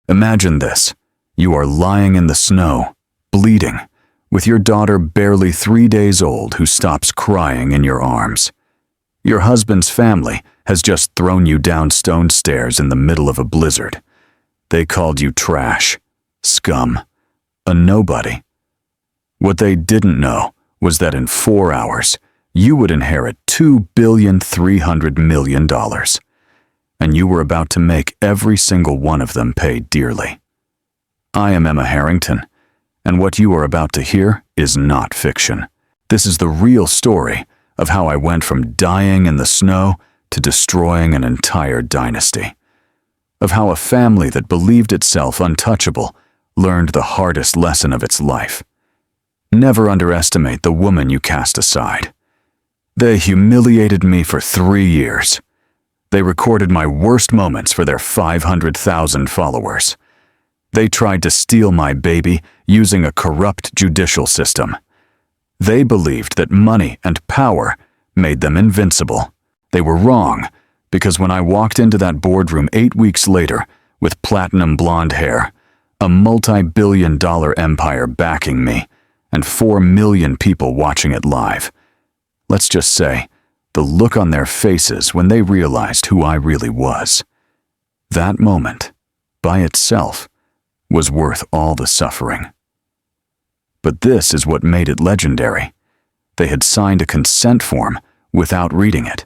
Imagine this. You are lying in the snow, bleeding, with your daughter barely 3 days old who stops crying in your arms. Your husband's family has just thrown you down stone stairs in the middle of a blizzard. They called you trash, scum, a nobody. What they didn't know was that in 4 hours, you would inherit $2,300,000,000, and you were about to make every single one of them pay dearly. I am Emma Harrington, and what you are about to hear is not fiction. This is the real story of how I went from dying in the snow to destroying an entire dynasty. Of how a family that believed itself untouchable learned the hardest lesson of its life. Never underestimate the woman you cast aside. They humiliated me for 3 years. They recorded my worst moments for their 500,000 followers. They tried to steal my baby using a corrupt judicial system. They believed that money and power made them invincible. They were wrong, because when I walked into that boardroom 8 weeks later with platinum blonde hair, a multi-billion-dollar empire backing me, and 4 million people watching it live, let's just say, the look on their faces when they realized who I really was. That moment, by itself, was worth all the suffering. But this is what made it legendary. They had signed a consent form without reading it,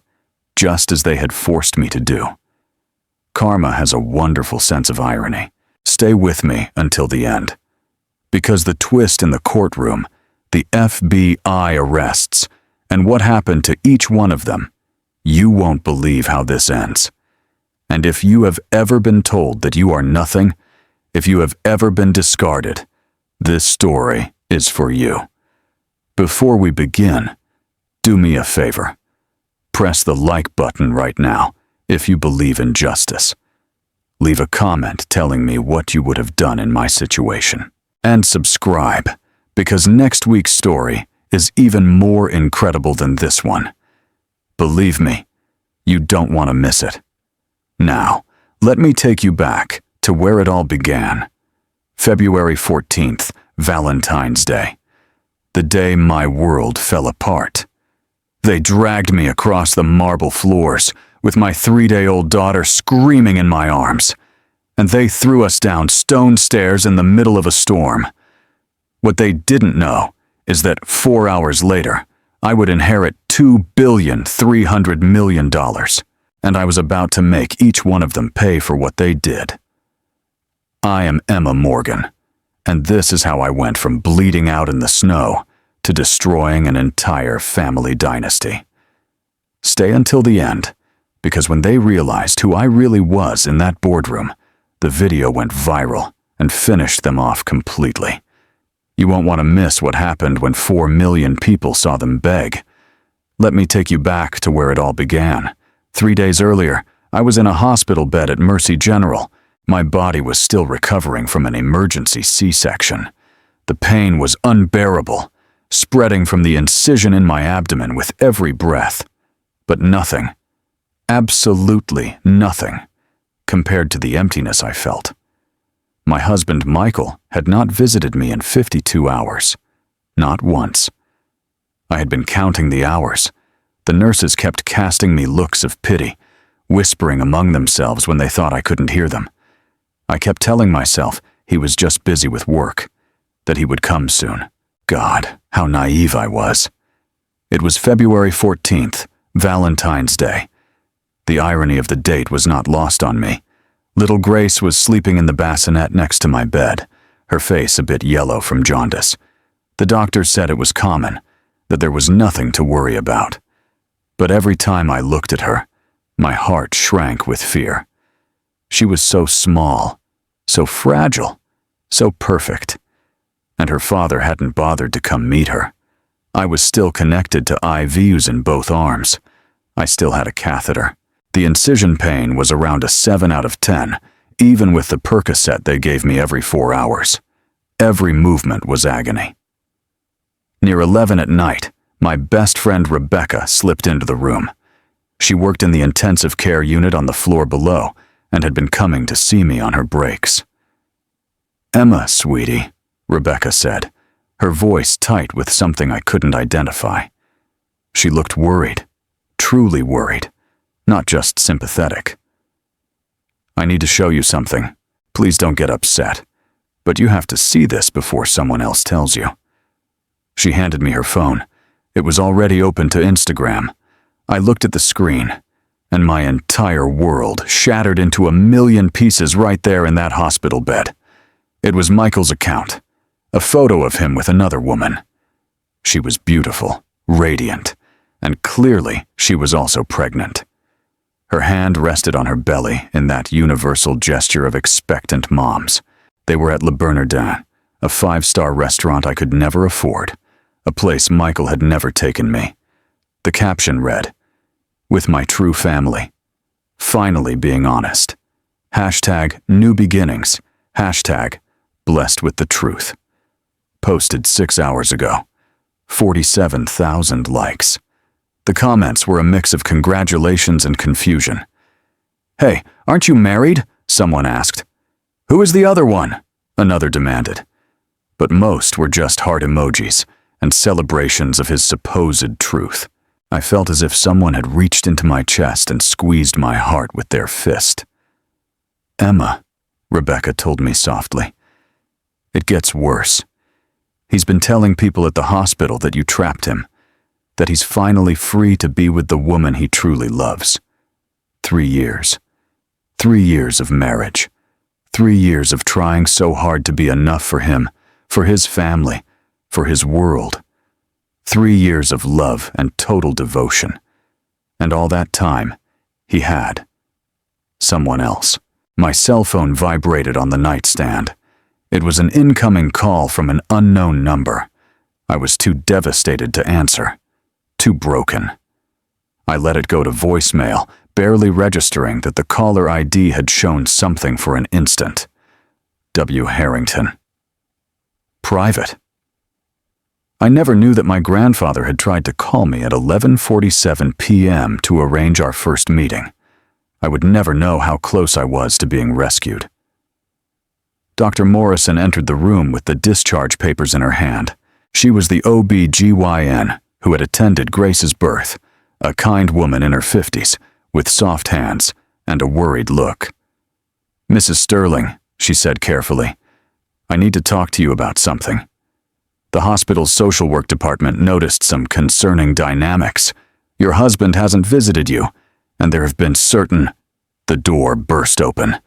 just as they had forced me to do. Karma has a wonderful sense of irony. Stay with me until the end. Because the twist in the courtroom, the FBI arrests, and what happened to each one of them, you won't believe how this ends. And if you have ever been told that you are nothing, if you have ever been discarded, this story is for you. Before we begin, do me a favor. Press the like button right now if you believe in justice. Leave a comment telling me what you would have done in my situation. And subscribe, because next week's story is even more incredible than this one. Believe me, you don't want to miss it. Now, let me take you back to where it all began. February 14th, Valentine's Day. The day my world fell apart. They dragged me across the marble floors with my 3-day-old daughter screaming in my arms, and they threw us down stone stairs in the middle of a storm. What they didn't know is that 4 hours later, I would inherit $2,300,000,000, and I was about to make each one of them pay for what they did. I am Emma Morgan, and this is how I went from bleeding out in the snow to destroying an entire family dynasty. Stay until the end, because when they realized who I really was in that boardroom, the video went viral and finished them off completely. You won't want to miss what happened when 4 million people saw them beg. Let me take you back to where it all began. 3 days earlier, I was in a hospital bed at Mercy General. My body was still recovering from an emergency C-section. The pain was unbearable, spreading from the incision in my abdomen with every breath. But nothing, absolutely nothing, compared to the emptiness I felt. My husband, Michael, had not visited me in 52 hours. Not once. I had been counting the hours. The nurses kept casting me looks of pity, whispering among themselves when they thought I couldn't hear them. I kept telling myself he was just busy with work, that he would come soon. God, how naive I was. It was February 14th, Valentine's Day. The irony of the date was not lost on me. Little Grace was sleeping in the bassinet next to my bed, her face a bit yellow from jaundice. The doctor said it was common, that there was nothing to worry about. But every time I looked at her, my heart shrank with fear. She was so small, so fragile, so perfect. And her father hadn't bothered to come meet her. I was still connected to IVs in both arms. I still had a catheter. The incision pain was around a 7 out of 10, even with the Percocet they gave me every 4 hours. Every movement was agony. Near 11 at night, my best friend Rebecca slipped into the room. She worked in the intensive care unit on the floor below and had been coming to see me on her breaks. "Emma, sweetie," Rebecca said, her voice tight with something I couldn't identify. She looked worried, truly worried, not just sympathetic. "I need to show you something. Please don't get upset, but you have to see this before someone else tells you." She handed me her phone. It was already open to Instagram. I looked at the screen, and my entire world shattered into a million pieces right there in that hospital bed. It was Michael's account, a photo of him with another woman. She was beautiful, radiant, and clearly she was also pregnant. Her hand rested on her belly in that universal gesture of expectant moms. They were at Le Bernardin, a 5-star restaurant I could never afford, a place Michael had never taken me. The caption read, "With my true family. Finally being honest. Hashtag new beginnings. Hashtag blessed with the truth." Posted 6 hours ago. 47,000 likes. The comments were a mix of congratulations and confusion. "Hey, aren't you married?" someone asked. "Who is the other one?" another demanded. But most were just heart emojis and celebrations of his supposed truth. I felt as if someone had reached into my chest and squeezed my heart with their fist. "Emma," Rebecca told me softly. "It gets worse. He's been telling people at the hospital that you trapped him, that he's finally free to be with the woman he truly loves. 3 years. 3 years of marriage. 3 years of trying so hard to be enough for him, for his family, for his world. 3 years of love and total devotion. And all that time, he had someone else." My cell phone vibrated on the nightstand. It was an incoming call from an unknown number. I was too devastated to answer, too broken. I let it go to voicemail, barely registering that the caller ID had shown something for an instant. W. Harrington. Private. I never knew that my grandfather had tried to call me at 11:47 p.m. to arrange our first meeting. I would never know how close I was to being rescued. Dr. Morrison entered the room with the discharge papers in her hand. She was the OB-GYN who had attended Grace's birth, a kind woman in her 50s, with soft hands and a worried look. "Mrs. Sterling," she said carefully, "I need to talk to you about something. The hospital's social work department noticed some concerning dynamics. Your husband hasn't visited you, and there have been certain—" The door burst open.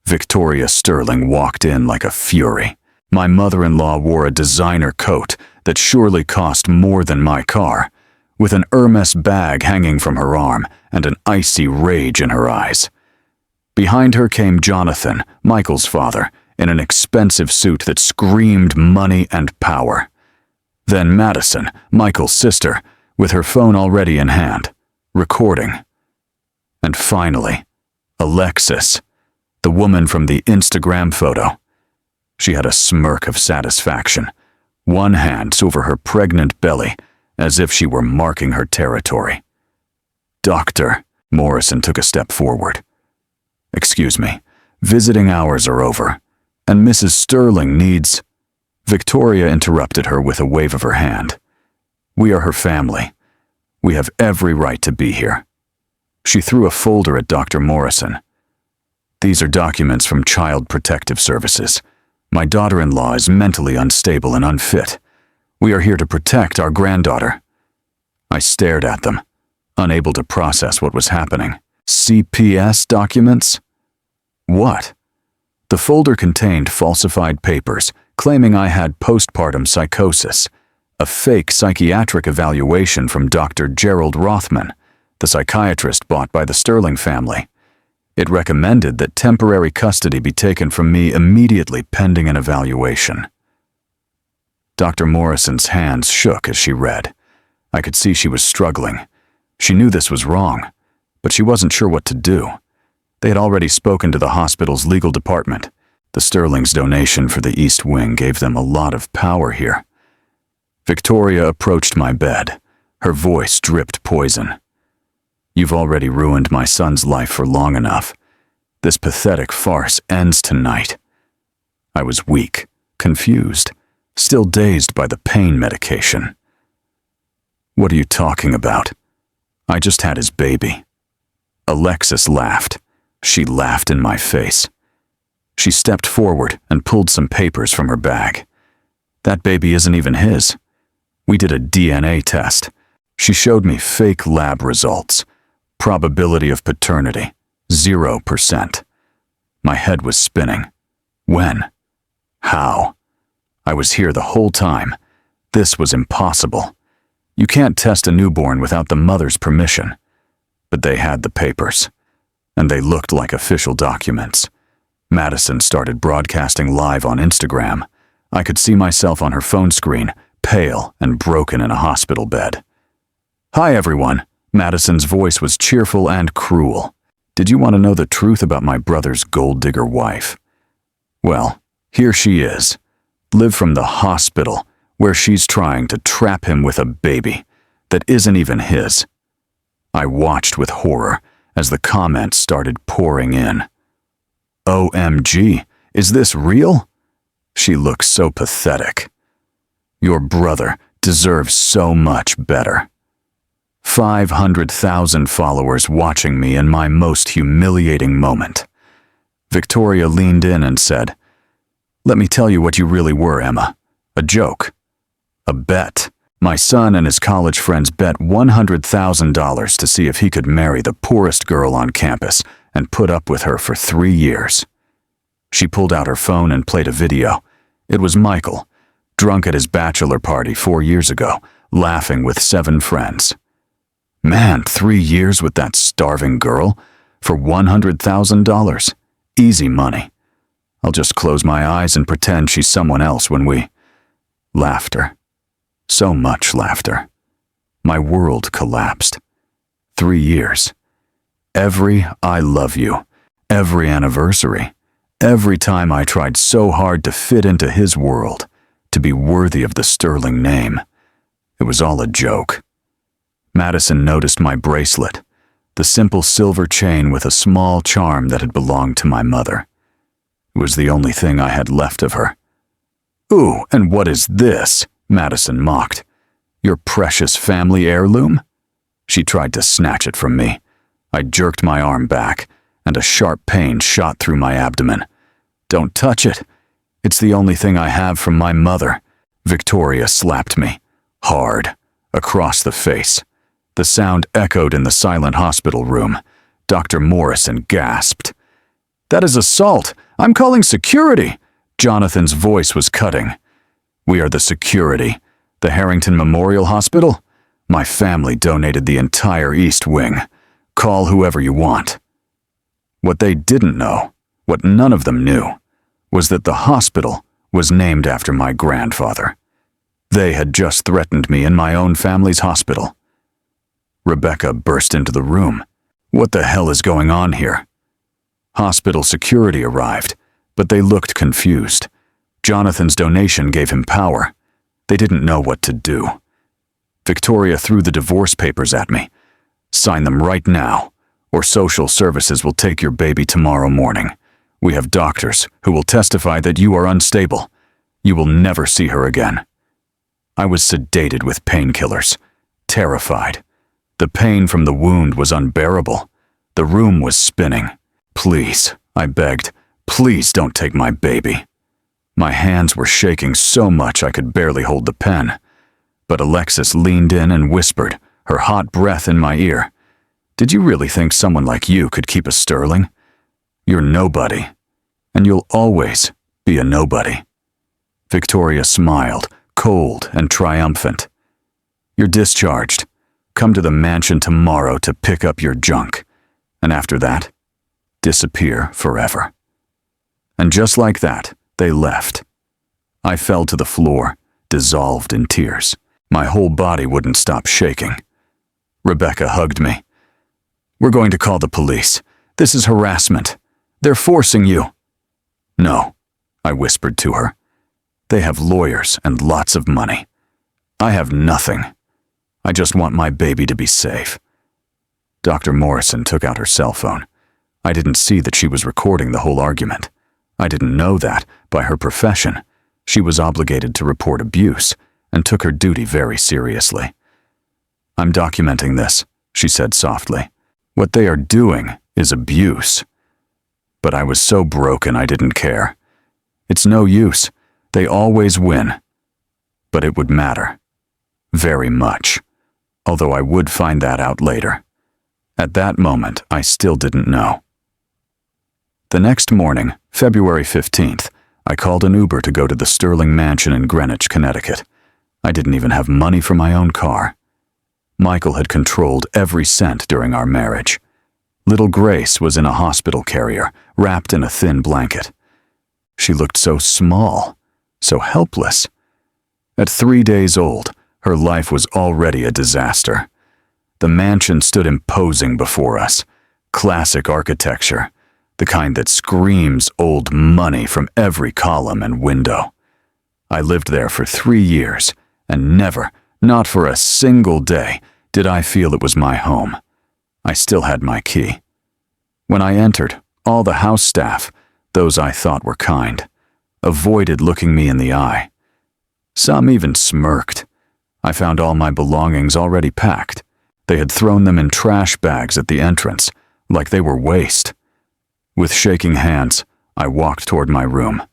Victoria Sterling walked in like a fury. My mother-in-law wore a designer coat that surely cost more than my car, with an Hermes bag hanging from her arm and an icy rage in her eyes. Behind her came Jonathan, Michael's father, in an expensive suit that screamed money and power. Then Madison, Michael's sister, with her phone already in hand, recording. And finally, Alexis, the woman from the Instagram photo. She had a smirk of satisfaction, one hand over her pregnant belly, as if she were marking her territory. "Doctor," Morrison took a step forward. "Excuse me, visiting hours are over, and Mrs. Sterling needs—" Victoria interrupted her with a wave of her hand. "We are her family. We have every right to be here." She threw a folder at Dr. Morrison. "These are documents from Child Protective Services. My daughter-in-law is mentally unstable and unfit. We are here to protect our granddaughter." I stared at them, unable to process what was happening. CPS documents? What? The folder contained falsified papers claiming I had postpartum psychosis, a fake psychiatric evaluation from Dr. Gerald Rothman, the psychiatrist bought by the Sterling family. It recommended that temporary custody be taken from me immediately pending an evaluation. Dr. Morrison's hands shook as she read. I could see she was struggling. She knew this was wrong, but she wasn't sure what to do. They had already spoken to the hospital's legal department. The Sterling's donation for the East Wing gave them a lot of power here. Victoria approached my bed. Her voice dripped poison. "You've already ruined my son's life for long enough. This pathetic farce ends tonight." I was weak, confused, still dazed by the pain medication. "What are you talking about? I just had his baby." Alexis laughed. She laughed in my face. She stepped forward and pulled some papers from her bag. "That baby isn't even his. We did a DNA test." She showed me fake lab results. Probability of paternity, 0%. My head was spinning. When? How? I was here the whole time. This was impossible. You can't test a newborn without the mother's permission. But they had the papers, and they looked like official documents. Madison started broadcasting live on Instagram. I could see myself on her phone screen, pale and broken in a hospital bed. "Hi, everyone." Madison's voice was cheerful and cruel. "Did you want to know the truth about my brother's gold-digger wife? Well, here she is. Live from the hospital, where she's trying to trap him with a baby that isn't even his." I watched with horror as the comments started pouring in. "OMG, is this real?" She looked so pathetic. "Your brother deserves so much better." 500,000 followers watching me in my most humiliating moment. Victoria leaned in and said, "Let me tell you what you really were, Emma. A joke. A bet. My son and his college friends bet $100,000 to see if he could marry the poorest girl on campus and put up with her for 3 years. She pulled out her phone and played a video. It was Michael, drunk at his bachelor party 4 years ago, laughing with 7 friends. Man, 3 years with that starving girl for $100,000. Easy money. I'll just close my eyes and pretend she's someone else when we... Laughter. So much laughter. My world collapsed. 3 years. Every I love you. Every anniversary. Every time I tried so hard to fit into his world, to be worthy of the sterling name. It was all a joke. Madison noticed my bracelet, the simple silver chain with a small charm that had belonged to my mother. It was the only thing I had left of her. "Ooh, and what is this?" Madison mocked. "Your precious family heirloom?" She tried to snatch it from me. I jerked my arm back, and a sharp pain shot through my abdomen. "Don't touch it. It's the only thing I have from my mother." Victoria slapped me, hard, across the face. The sound echoed in the silent hospital room. Dr. Morrison gasped. "That is assault! I'm calling security!" Jonathan's voice was cutting. "We are the security. The Harrington Memorial Hospital? My family donated the entire East Wing. Call whoever you want." What they didn't know, what none of them knew, was that the hospital was named after my grandfather. They had just threatened me in my own family's hospital. Rebecca burst into the room. "What the hell is going on here?" Hospital security arrived, but they looked confused. Jonathan's donation gave him power. They didn't know what to do. Victoria threw the divorce papers at me. "Sign them right now, or social services will take your baby tomorrow morning. We have doctors who will testify that you are unstable. You will never see her again." I was sedated with painkillers, terrified. The pain from the wound was unbearable. The room was spinning. "Please," I begged, "please don't take my baby." My hands were shaking so much I could barely hold the pen. But Alexis leaned in and whispered, her hot breath in my ear, "Did you really think someone like you could keep a sterling? You're nobody, and you'll always be a nobody." Victoria smiled, cold and triumphant. "You're discharged. Come to the mansion tomorrow to pick up your junk. And after that, disappear forever." And just like that, they left. I fell to the floor, dissolved in tears. My whole body wouldn't stop shaking. Rebecca hugged me. "We're going to call the police. This is harassment. They're forcing you." "No," I whispered to her. "They have lawyers and lots of money. I have nothing. I just want my baby to be safe." Dr. Morrison took out her cell phone. I didn't see that she was recording the whole argument. I didn't know that, by her profession, she was obligated to report abuse and took her duty very seriously. "I'm documenting this," she said softly. "What they are doing is abuse." But I was so broken I didn't care. It's no use. They always win. But it would matter. Very much. Although I would find that out later. At that moment, I still didn't know. The next morning, February 15th, I called an Uber to go to the Sterling Mansion in Greenwich, Connecticut. I didn't even have money for my own car. Michael had controlled every cent during our marriage. Little Grace was in a hospital carrier, wrapped in a thin blanket. She looked so small, so helpless. At 3 days old, her life was already a disaster. The mansion stood imposing before us. Classic architecture, the kind that screams old money from every column and window. I lived there for 3 years, and never, not for a single day, did I feel it was my home. I still had my key. When I entered, all the house staff, those I thought were kind, avoided looking me in the eye. Some even smirked. I found all my belongings already packed. They had thrown them in trash bags at the entrance, like they were waste. With shaking hands, I walked toward my room.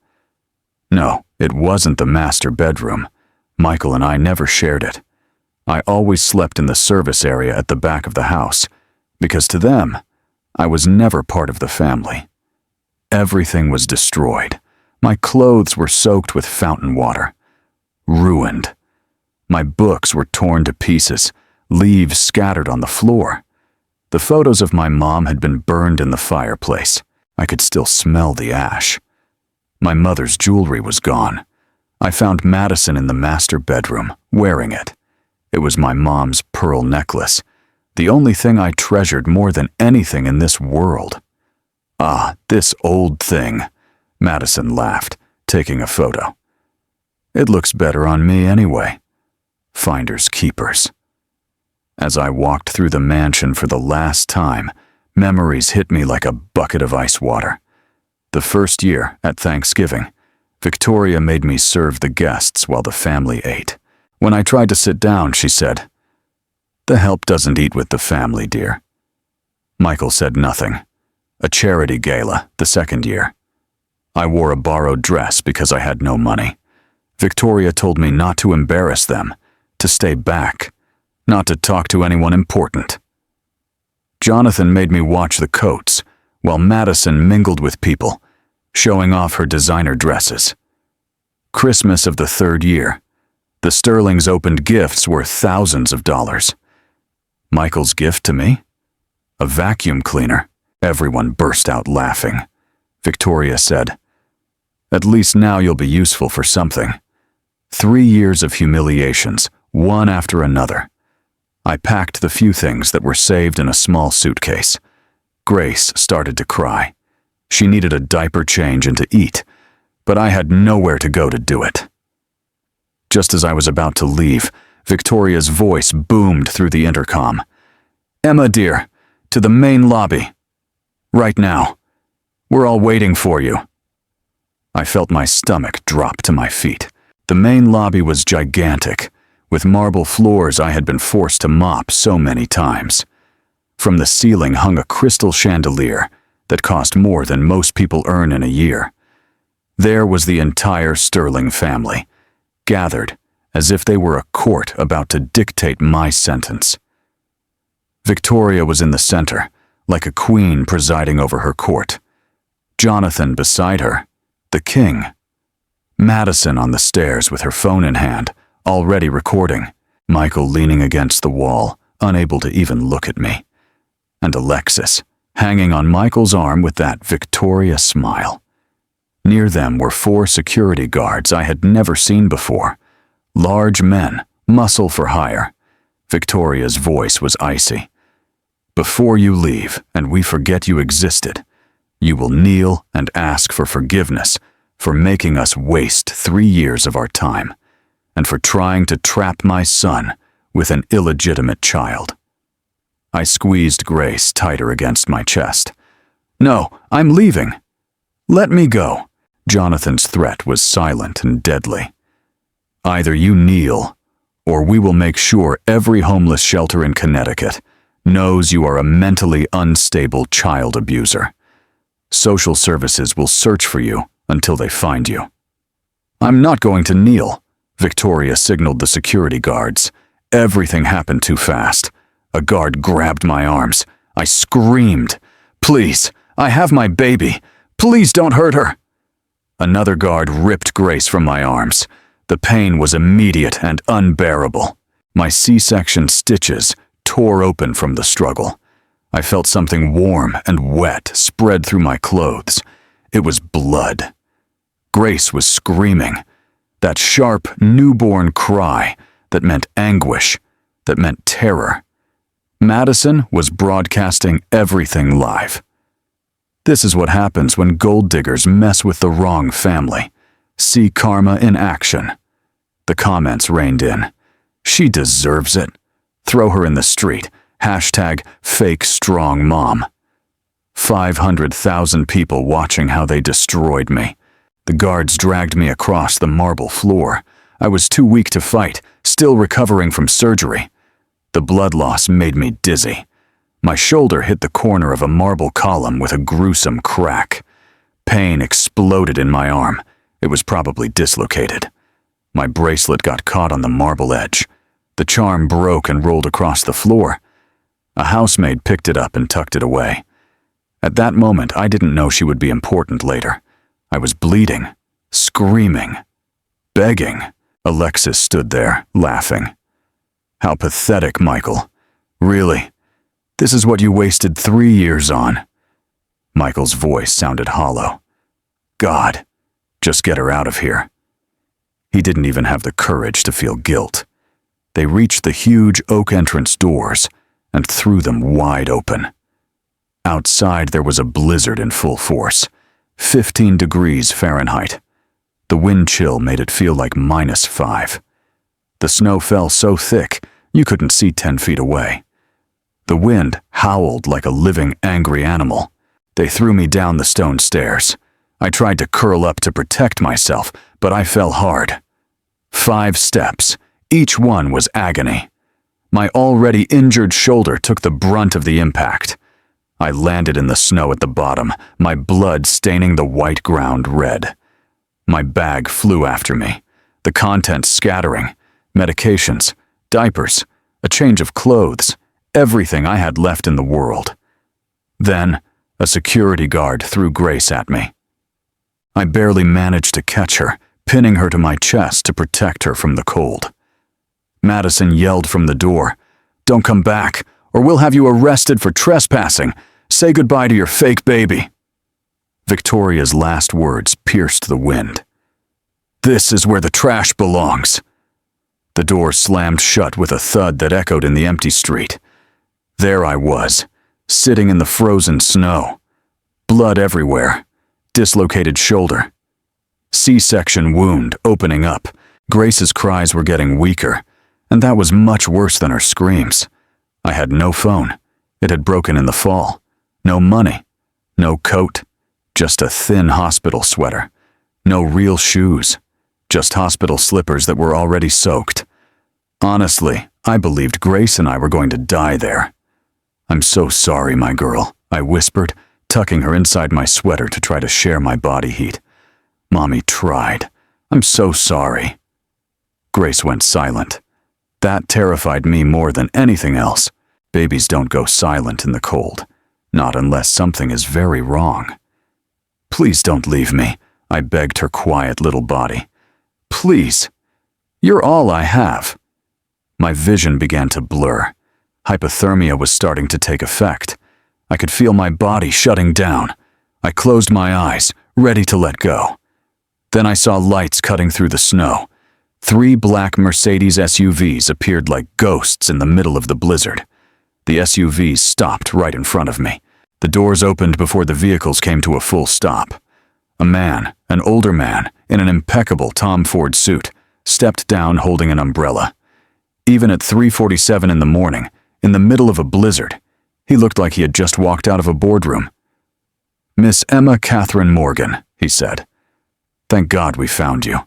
No, it wasn't the master bedroom. Michael and I never shared it. I always slept in the service area at the back of the house, because to them, I was never part of the family. Everything was destroyed. My clothes were soaked with fountain water. Ruined. My books were torn to pieces, leaves scattered on the floor. The photos of my mom had been burned in the fireplace. I could still smell the ash. My mother's jewelry was gone. I found Madison in the master bedroom, wearing it. It was my mom's pearl necklace, the only thing I treasured more than anything in this world. "Ah, this old thing," Madison laughed, taking a photo. "It looks better on me anyway." Finders keepers. As I walked through the mansion for the last time, memories hit me like a bucket of ice water. The first year, at Thanksgiving, Victoria made me serve the guests while the family ate. When I tried to sit down, she said, "The help doesn't eat with the family, dear." Michael said nothing. A charity gala, the second year. I wore a borrowed dress because I had no money. Victoria told me not to embarrass them, to stay back, not to talk to anyone important. Jonathan made me watch the coats, while Madison mingled with people, showing off her designer dresses. Christmas of the third year. The Sterlings opened gifts worth thousands of dollars. Michael's gift to me? A vacuum cleaner. Everyone burst out laughing. Victoria said, "At least now you'll be useful for something." 3 years of humiliations, one after another. I packed the few things that were saved in a small suitcase. Grace started to cry. She needed a diaper change and to eat, but I had nowhere to go to do it. Just as I was about to leave, Victoria's voice boomed through the intercom. "Emma, dear, to the main lobby. Right now. We're all waiting for you." I felt my stomach drop to my feet. The main lobby was gigantic, with marble floors I had been forced to mop so many times. From the ceiling hung a crystal chandelier that cost more than most people earn in a year. There was the entire Sterling family, gathered as if they were a court about to dictate my sentence. Victoria was in the center, like a queen presiding over her court. Jonathan beside her, the king. Madison on the stairs with her phone in hand, already recording. Michael leaning against the wall, unable to even look at me. And Alexis, hanging on Michael's arm with that Victoria smile. Near them were 4 security guards I had never seen before. Large men, muscle for hire. Victoria's voice was icy. "Before you leave, and we forget you existed, you will kneel and ask for forgiveness for making us waste 3 years of our time, and for trying to trap my son with an illegitimate child." I squeezed Grace tighter against my chest. "No, I'm leaving. Let me go. Jonathan's threat was silent and deadly. Either you kneel, or we will make sure every homeless shelter in Connecticut knows you are a mentally unstable child abuser. Social services will search for you until they find you. I'm not going to kneel, Victoria signaled the security guards. Everything happened too fast. A guard grabbed my arms. I screamed, "Please, I have my baby. Please don't hurt her." Another guard ripped Grace from my arms. The pain was immediate and unbearable. My C-section stitches tore open from the struggle. I felt something warm and wet spread through my clothes. It was blood. Grace was screaming. That sharp, newborn cry that meant anguish, that meant terror. Madison was broadcasting everything live. This is what happens when gold diggers mess with the wrong family. See karma in action. The comments rained in. She deserves it. Throw her in the street. #FakeStrongMom. 500,000 people watching how they destroyed me. The guards dragged me across the marble floor. I was too weak to fight, still recovering from surgery. The blood loss made me dizzy. My shoulder hit the corner of a marble column with a gruesome crack. Pain exploded in my arm. It was probably dislocated. My bracelet got caught on the marble edge. The charm broke and rolled across the floor. A housemaid picked it up and tucked it away. At that moment, I didn't know she would be important later. I was bleeding, screaming, begging. Alexis stood there, laughing. How pathetic, Michael. Really? This is what you wasted 3 years on. Michael's voice sounded hollow. God, just get her out of here. He didn't even have the courage to feel guilt. They reached the huge oak entrance doors and threw them wide open. Outside there was a blizzard in full force, 15 degrees Fahrenheit. The wind chill made it feel like -5. The snow fell so thick you couldn't see 10 feet away. The wind howled like a living, angry animal. They threw me down the stone stairs. I tried to curl up to protect myself, but I fell hard. 5 steps. Each one was agony. My already injured shoulder took the brunt of the impact. I landed in the snow at the bottom, my blood staining the white ground red. My bag flew after me, the contents scattering, medications, diapers, a change of clothes, everything I had left in the world. Then, a security guard threw Grace at me. I barely managed to catch her, pinning her to my chest to protect her from the cold. Madison yelled from the door, "Don't come back, or we'll have you arrested for trespassing. Say goodbye to your fake baby." Victoria's last words pierced the wind. "This is where the trash belongs." The door slammed shut with a thud that echoed in the empty street. There I was, sitting in the frozen snow. Blood everywhere, dislocated shoulder. C-section wound opening up. Grace's cries were getting weaker, and that was much worse than her screams. I had no phone. It had broken in the fall. No money. No coat. Just a thin hospital sweater. No real shoes. Just hospital slippers that were already soaked. Honestly, I believed Grace and I were going to die there. "I'm so sorry, my girl," I whispered, tucking her inside my sweater to try to share my body heat. "Mommy tried. I'm so sorry." Grace went silent. That terrified me more than anything else. Babies don't go silent in the cold. Not unless something is very wrong. "Please don't leave me," I begged her quiet little body. "Please. You're all I have." My vision began to blur. Hypothermia was starting to take effect. I could feel my body shutting down. I closed my eyes, ready to let go. Then I saw lights cutting through the snow. 3 black Mercedes SUVs appeared like ghosts in the middle of the blizzard. The SUVs stopped right in front of me. The doors opened before the vehicles came to a full stop. A man, an older man, in an impeccable Tom Ford suit, stepped down holding an umbrella. Even at 3:47 in the morning, in the middle of a blizzard, he looked like he had just walked out of a boardroom. "Miss Emma Catherine Morgan," he said. Thank God we found you."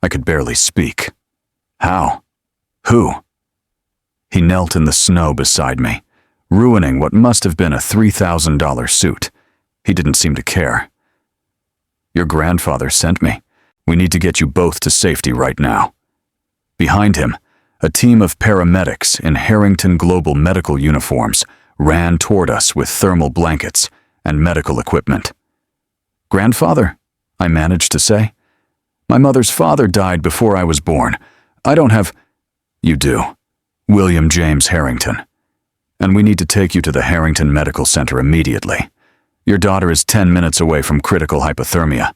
I could barely speak. "How? Who?" He knelt in the snow beside me, ruining what must have been a $3,000 suit. He didn't seem to care. "Your grandfather sent me. We need to get you both to safety right now." Behind him, a team of paramedics in Harrington Global medical uniforms ran toward us with thermal blankets and medical equipment. "Grandfather?" I managed to say. "My mother's father died before I was born. I don't have—" "You do. William James Harrington. And we need to take you to the Harrington Medical Center immediately. Your daughter is 10 minutes away from critical hypothermia."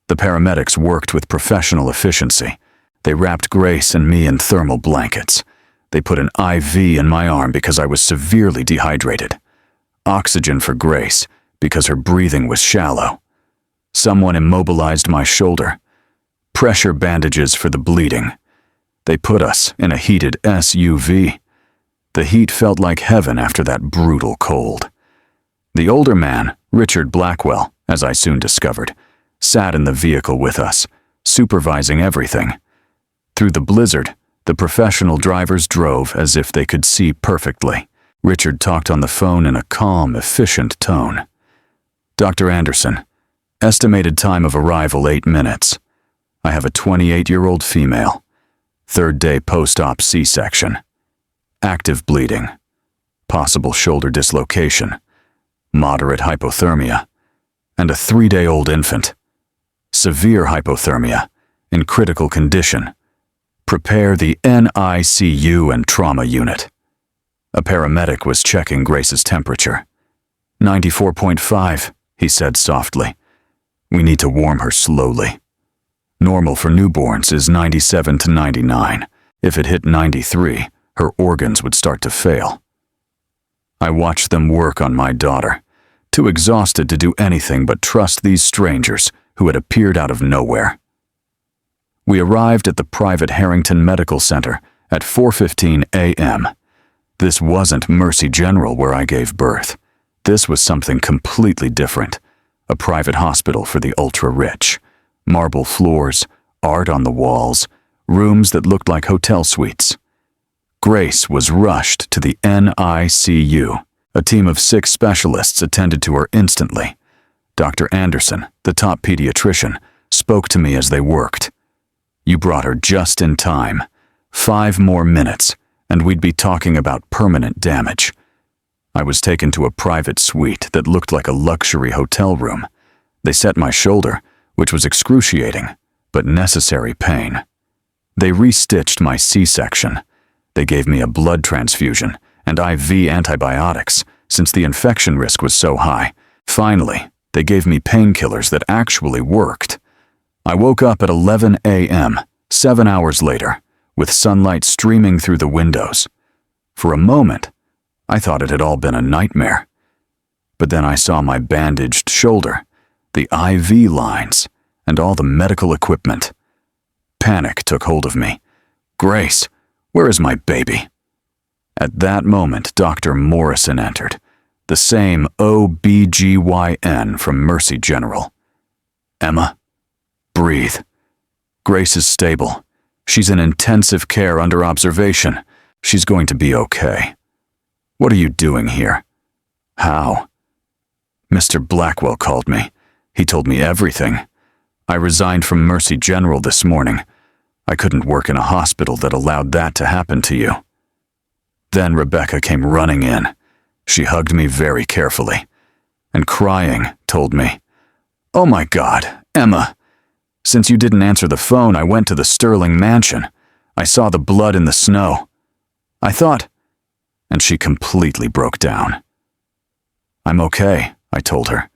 The paramedics worked with professional efficiency. They wrapped Grace and me in thermal blankets. They put an IV in my arm because I was severely dehydrated. Oxygen for Grace because her breathing was shallow. Someone immobilized my shoulder. Pressure bandages for the bleeding. They put us in a heated SUV. The heat felt like heaven after that brutal cold. The older man, Richard Blackwell, as I soon discovered, sat in the vehicle with us, supervising everything. Through the blizzard, the professional drivers drove as if they could see perfectly. Richard talked on the phone in a calm, efficient tone. "Dr. Anderson, estimated time of arrival 8 minutes. I have a 28-year-old female. 3rd day post-op C-section. Active bleeding. Possible shoulder dislocation. Moderate hypothermia. And a 3-day-old infant. Severe hypothermia. In critical condition. Prepare the NICU and trauma unit." A paramedic was checking Grace's temperature. 94.5, he said softly. "We need to warm her slowly. Normal for newborns is 97 to 99. If it hit 93, her organs would start to fail." I watched them work on my daughter, too exhausted to do anything but trust these strangers who had appeared out of nowhere. We arrived at the private Harrington Medical Center at 4:15 a.m. This wasn't Mercy General where I gave birth. This was something completely different. A private hospital for the ultra-rich. Marble floors, art on the walls, rooms that looked like hotel suites. Grace was rushed to the NICU. A team of 6 specialists attended to her instantly. Dr. Anderson, the top pediatrician, spoke to me as they worked. "You brought her just in time. 5 more minutes, and we'd be talking about permanent damage." I was taken to a private suite that looked like a luxury hotel room. They set my shoulder, which was excruciating, but necessary pain. They restitched my C-section. They gave me a blood transfusion and IV antibiotics, since the infection risk was so high. Finally, they gave me painkillers that actually worked. I woke up at 11 a.m., 7 hours later, with sunlight streaming through the windows. For a moment, I thought it had all been a nightmare. But then I saw my bandaged shoulder, the IV lines, and all the medical equipment. Panic took hold of me. "Grace, where is my baby?" At that moment, Dr. Morrison entered, the same OBGYN from Mercy General. "Emma, breathe. Grace is stable. She's in intensive care under observation. She's going to be okay. What are you doing here? How?" "Mr. Blackwell called me. He told me everything. I resigned from Mercy General this morning. I couldn't work in a hospital that allowed that to happen to you." Then Rebecca came running in. She hugged me very carefully, and crying, told me, "Oh my God, Emma. Since you didn't answer the phone, I went to the Sterling mansion. I saw the blood in the snow. I thought—" And she completely broke down. "I'm okay," I told her.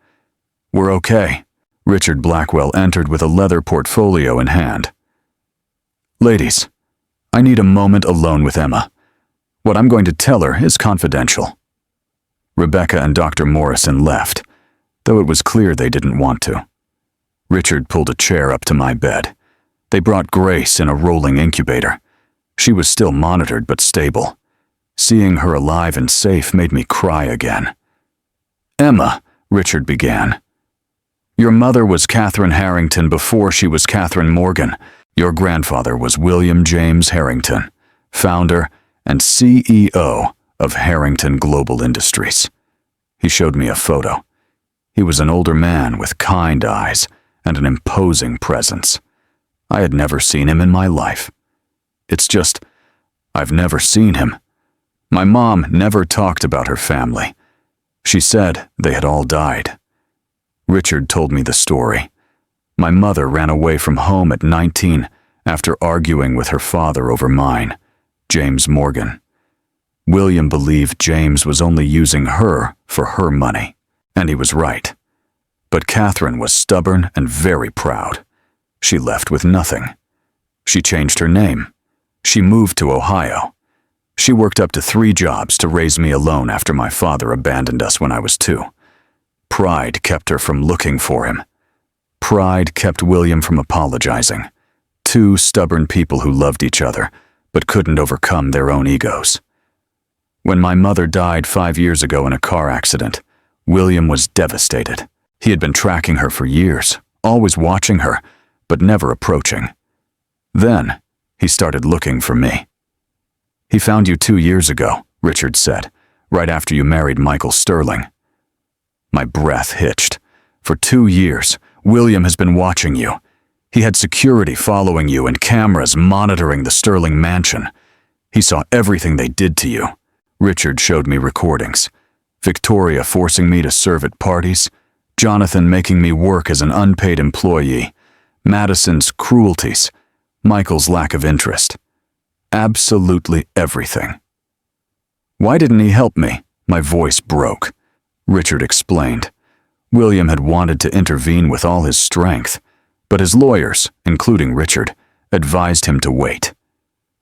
"We're okay." Richard Blackwell entered with a leather portfolio in hand. "Ladies, I need a moment alone with Emma. What I'm going to tell her is confidential." Rebecca and Dr. Morrison left, though it was clear they didn't want to. Richard pulled a chair up to my bed. They brought Grace in a rolling incubator. She was still monitored but stable. Seeing her alive and safe made me cry again. "Emma," Richard began. Your mother was Catherine Harrington before she was Catherine Morgan. Your grandfather was William James Harrington, founder and CEO of Harrington Global Industries. He showed me a photo. He was an older man with kind eyes and an imposing presence. I had never seen him in my life. It's just, I've never seen him. My mom never talked about her family. She said they had all died. Richard told me the story. My mother ran away from home at 19 after arguing with her father over mine, James Morgan. William believed James was only using her for her money, and he was right. But Catherine was stubborn and very proud. She left with nothing. She changed her name. She moved to Ohio. She worked up to 3 jobs to raise me alone after my father abandoned us when I was 2. Pride kept her from looking for him. Pride kept William from apologizing. 2 stubborn people who loved each other, but couldn't overcome their own egos. When my mother died 5 years ago in a car accident, William was devastated. He had been tracking her for years, always watching her, but never approaching. Then, he started looking for me. He found you 2 years ago, Richard said, right after you married Michael Sterling. My breath hitched. For 2 years, William has been watching you. He had security following you and cameras monitoring the Sterling mansion. He saw everything they did to you. Richard showed me recordings. Victoria forcing me to serve at parties. Jonathan making me work as an unpaid employee. Madison's cruelties. Michael's lack of interest. Absolutely everything. Why didn't he help me? My voice broke. Richard explained. William had wanted to intervene with all his strength, but his lawyers, including Richard, advised him to wait.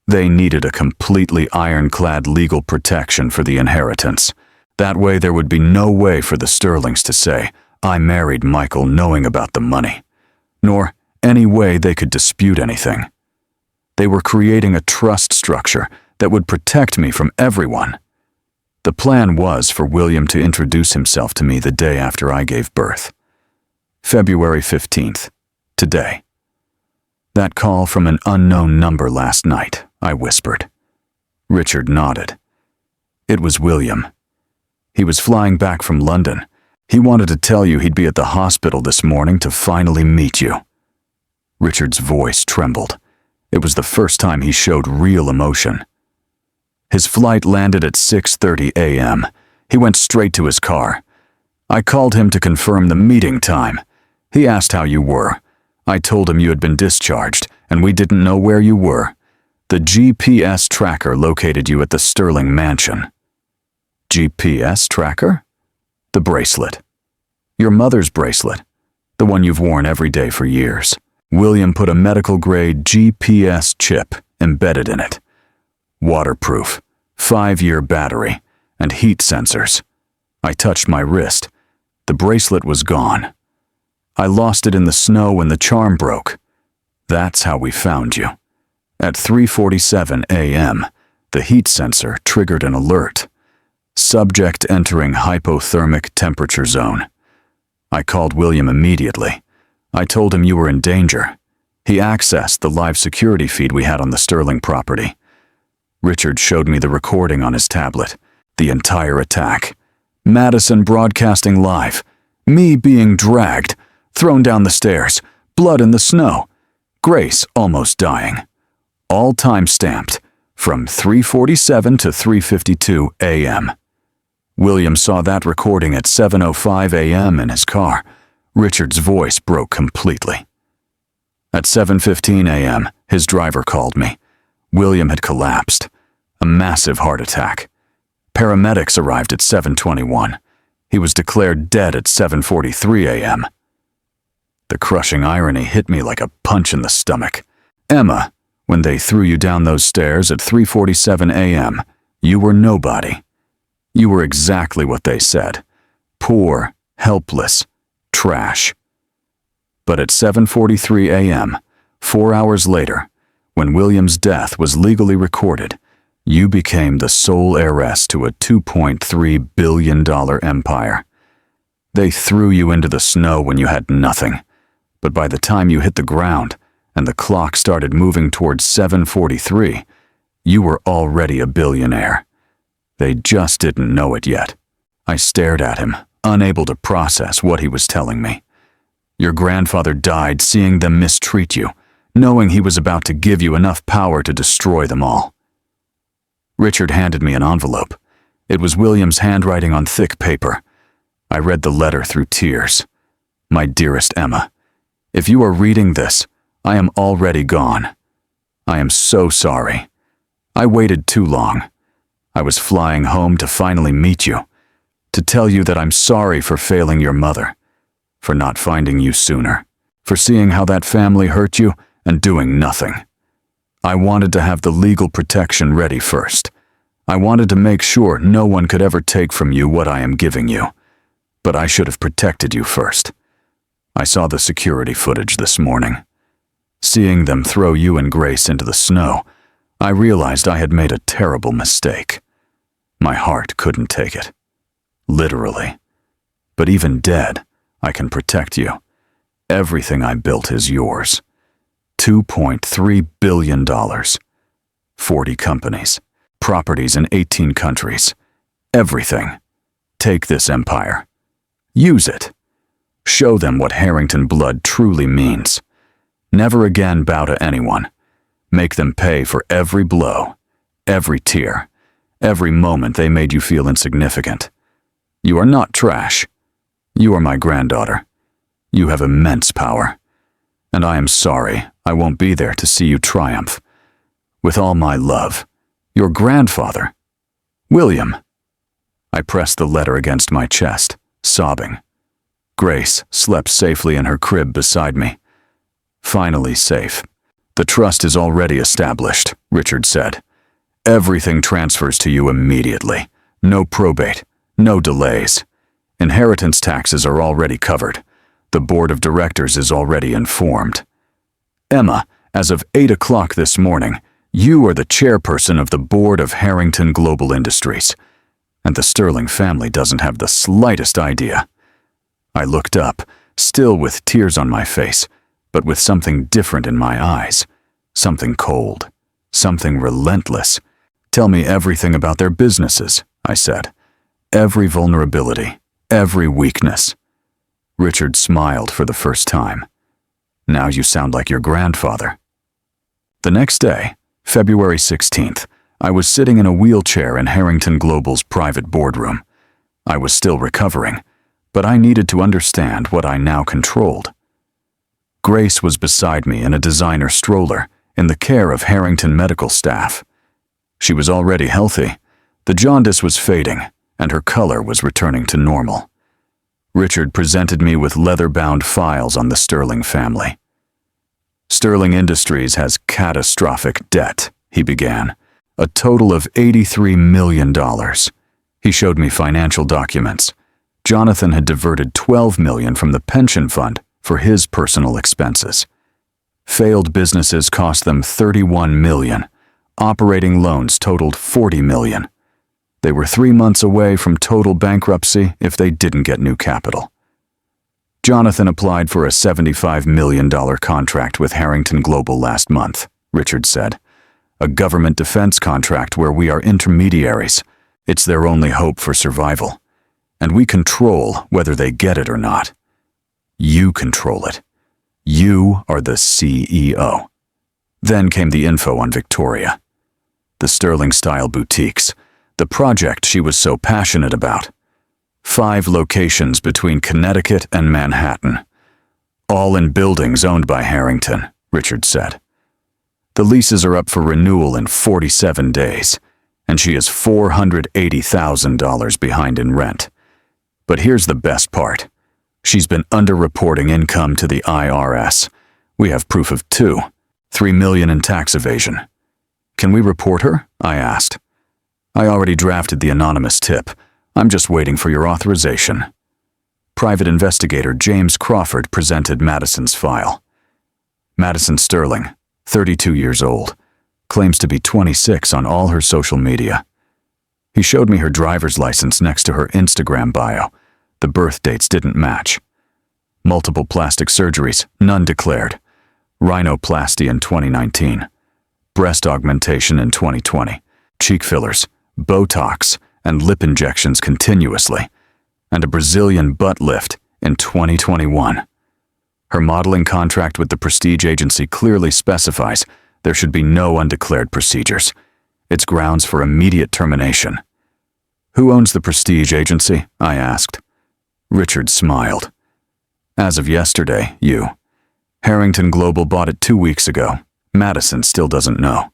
They needed a completely ironclad legal protection for the inheritance. That way there would be no way for the Sterlings to say, I married Michael knowing about the money, nor any way they could dispute anything. They were creating a trust structure that would protect me from everyone. The plan was for William to introduce himself to me the day after I gave birth. February 15th, today. That call from an unknown number last night, I whispered. Richard nodded. It was William. He was flying back from London. He wanted to tell you he'd be at the hospital this morning to finally meet you. Richard's voice trembled. It was the first time he showed real emotion. His flight landed at 6:30 a.m. He went straight to his car. I called him to confirm the meeting time. He asked how you were. I told him you had been discharged, and we didn't know where you were. The GPS tracker located you at the Sterling mansion. GPS tracker? The bracelet. Your mother's bracelet. The one you've worn every day for years. William put a medical-grade GPS chip embedded in it. Waterproof, 5-year battery, and heat sensors. I touched my wrist. The bracelet was gone. I lost it in the snow when the charm broke. That's how we found you. At 3:47 a.m., the heat sensor triggered an alert. Subject entering hypothermic temperature zone. I called William immediately. I told him you were in danger. He accessed the live security feed we had on the Sterling property. Richard showed me the recording on his tablet. The entire attack. Madison broadcasting live. Me being dragged, thrown down the stairs, blood in the snow. Grace almost dying. All time-stamped, from 3:47 to 3:52 a.m. William saw that recording at 7:05 a.m. in his car. Richard's voice broke completely. At 7:15 a.m., his driver called me. William had collapsed. A massive heart attack. Paramedics arrived at 7:21. He was declared dead at 7:43 a.m. The crushing irony hit me like a punch in the stomach. Emma, when they threw you down those stairs at 3:47 a.m., you were nobody. You were exactly what they said. Poor, helpless, trash. But at 7:43 a.m., 4 hours later, when William's death was legally recorded, you became the sole heiress to a $2.3 billion empire. They threw you into the snow when you had nothing, but by the time you hit the ground and the clock started moving towards 7:43, you were already a billionaire. They just didn't know it yet. I stared at him, unable to process what he was telling me. Your grandfather died seeing them mistreat you, knowing he was about to give you enough power to destroy them all. Richard handed me an envelope. It was William's handwriting on thick paper. I read the letter through tears. My dearest Emma, if you are reading this, I am already gone. I am so sorry. I waited too long. I was flying home to finally meet you, to tell you that I'm sorry for failing your mother, for not finding you sooner, for seeing how that family hurt you and doing nothing. I wanted to have the legal protection ready first. I wanted to make sure no one could ever take from you what I am giving you, but I should have protected you first. I saw the security footage this morning. Seeing them throw you and Grace into the snow, I realized I had made a terrible mistake. My heart couldn't take it. Literally. But even dead, I can protect you. Everything I built is yours. $2.3 billion. 40 companies. Properties in 18 countries. Everything. Take this empire. Use it. Show them what Harrington blood truly means. Never again bow to anyone. Make them pay for every blow, every tear, every moment they made you feel insignificant. You are not trash. You are my granddaughter. You have immense power. And I am sorry I won't be there to see you triumph. With all my love, your grandfather, William. I pressed the letter against my chest, sobbing. Grace slept safely in her crib beside me. Finally safe. The trust is already established, Richard said. Everything transfers to you immediately. No probate, no delays. Inheritance taxes are already covered. The board of directors is already informed. Emma, as of 8 o'clock this morning, you are the chairperson of the board of Harrington Global Industries. And the Sterling family doesn't have the slightest idea. I looked up, still with tears on my face, but with something different in my eyes. Something cold. Something relentless. Tell me everything about their businesses, I said. Every vulnerability. Every weakness. Richard smiled for the first time. Now you sound like your grandfather. The next day, February 16th, I was sitting in a wheelchair in Harrington Global's private boardroom. I was still recovering, but I needed to understand what I now controlled. Grace was beside me in a designer stroller in the care of Harrington medical staff. She was already healthy. The jaundice was fading, and her color was returning to normal. Richard presented me with leather-bound files on the Sterling family. Sterling Industries has catastrophic debt, he began. A total of $83 million. He showed me financial documents. Jonathan had diverted $12 million from the pension fund for his personal expenses. Failed businesses cost them $31 million. Operating loans totaled $40 million. They were 3 months away from total bankruptcy if they didn't get new capital. Jonathan applied for a $75 million contract with Harrington Global last month, Richard said. A government defense contract where we are intermediaries. It's their only hope for survival. And we control whether they get it or not. You control it. You are the CEO. Then came the info on Victoria. The Sterling-style boutiques. The project she was so passionate about. 5 locations between Connecticut and Manhattan. All in buildings owned by Harrington, Richard said. The leases are up for renewal in 47 days, and she is $480,000 behind in rent. But here's the best part. She's been underreporting income to the IRS. We have proof of $3 million in tax evasion. Can we report her? I asked. I already drafted the anonymous tip. I'm just waiting for your authorization. Private investigator James Crawford presented Madison's file. Madison Sterling, 32 years old, claims to be 26 on all her social media. He showed me her driver's license next to her Instagram bio, The birth dates didn't match. Multiple plastic surgeries, none declared. Rhinoplasty in 2019. Breast augmentation in 2020. Cheek fillers, Botox, and lip injections continuously. And a Brazilian butt lift in 2021. Her modeling contract with the prestige agency clearly specifies there should be no undeclared procedures. It's grounds for immediate termination. Who owns the prestige agency? I asked. Richard smiled. As of yesterday, you. Harrington Global bought it 2 weeks ago. Madison still doesn't know.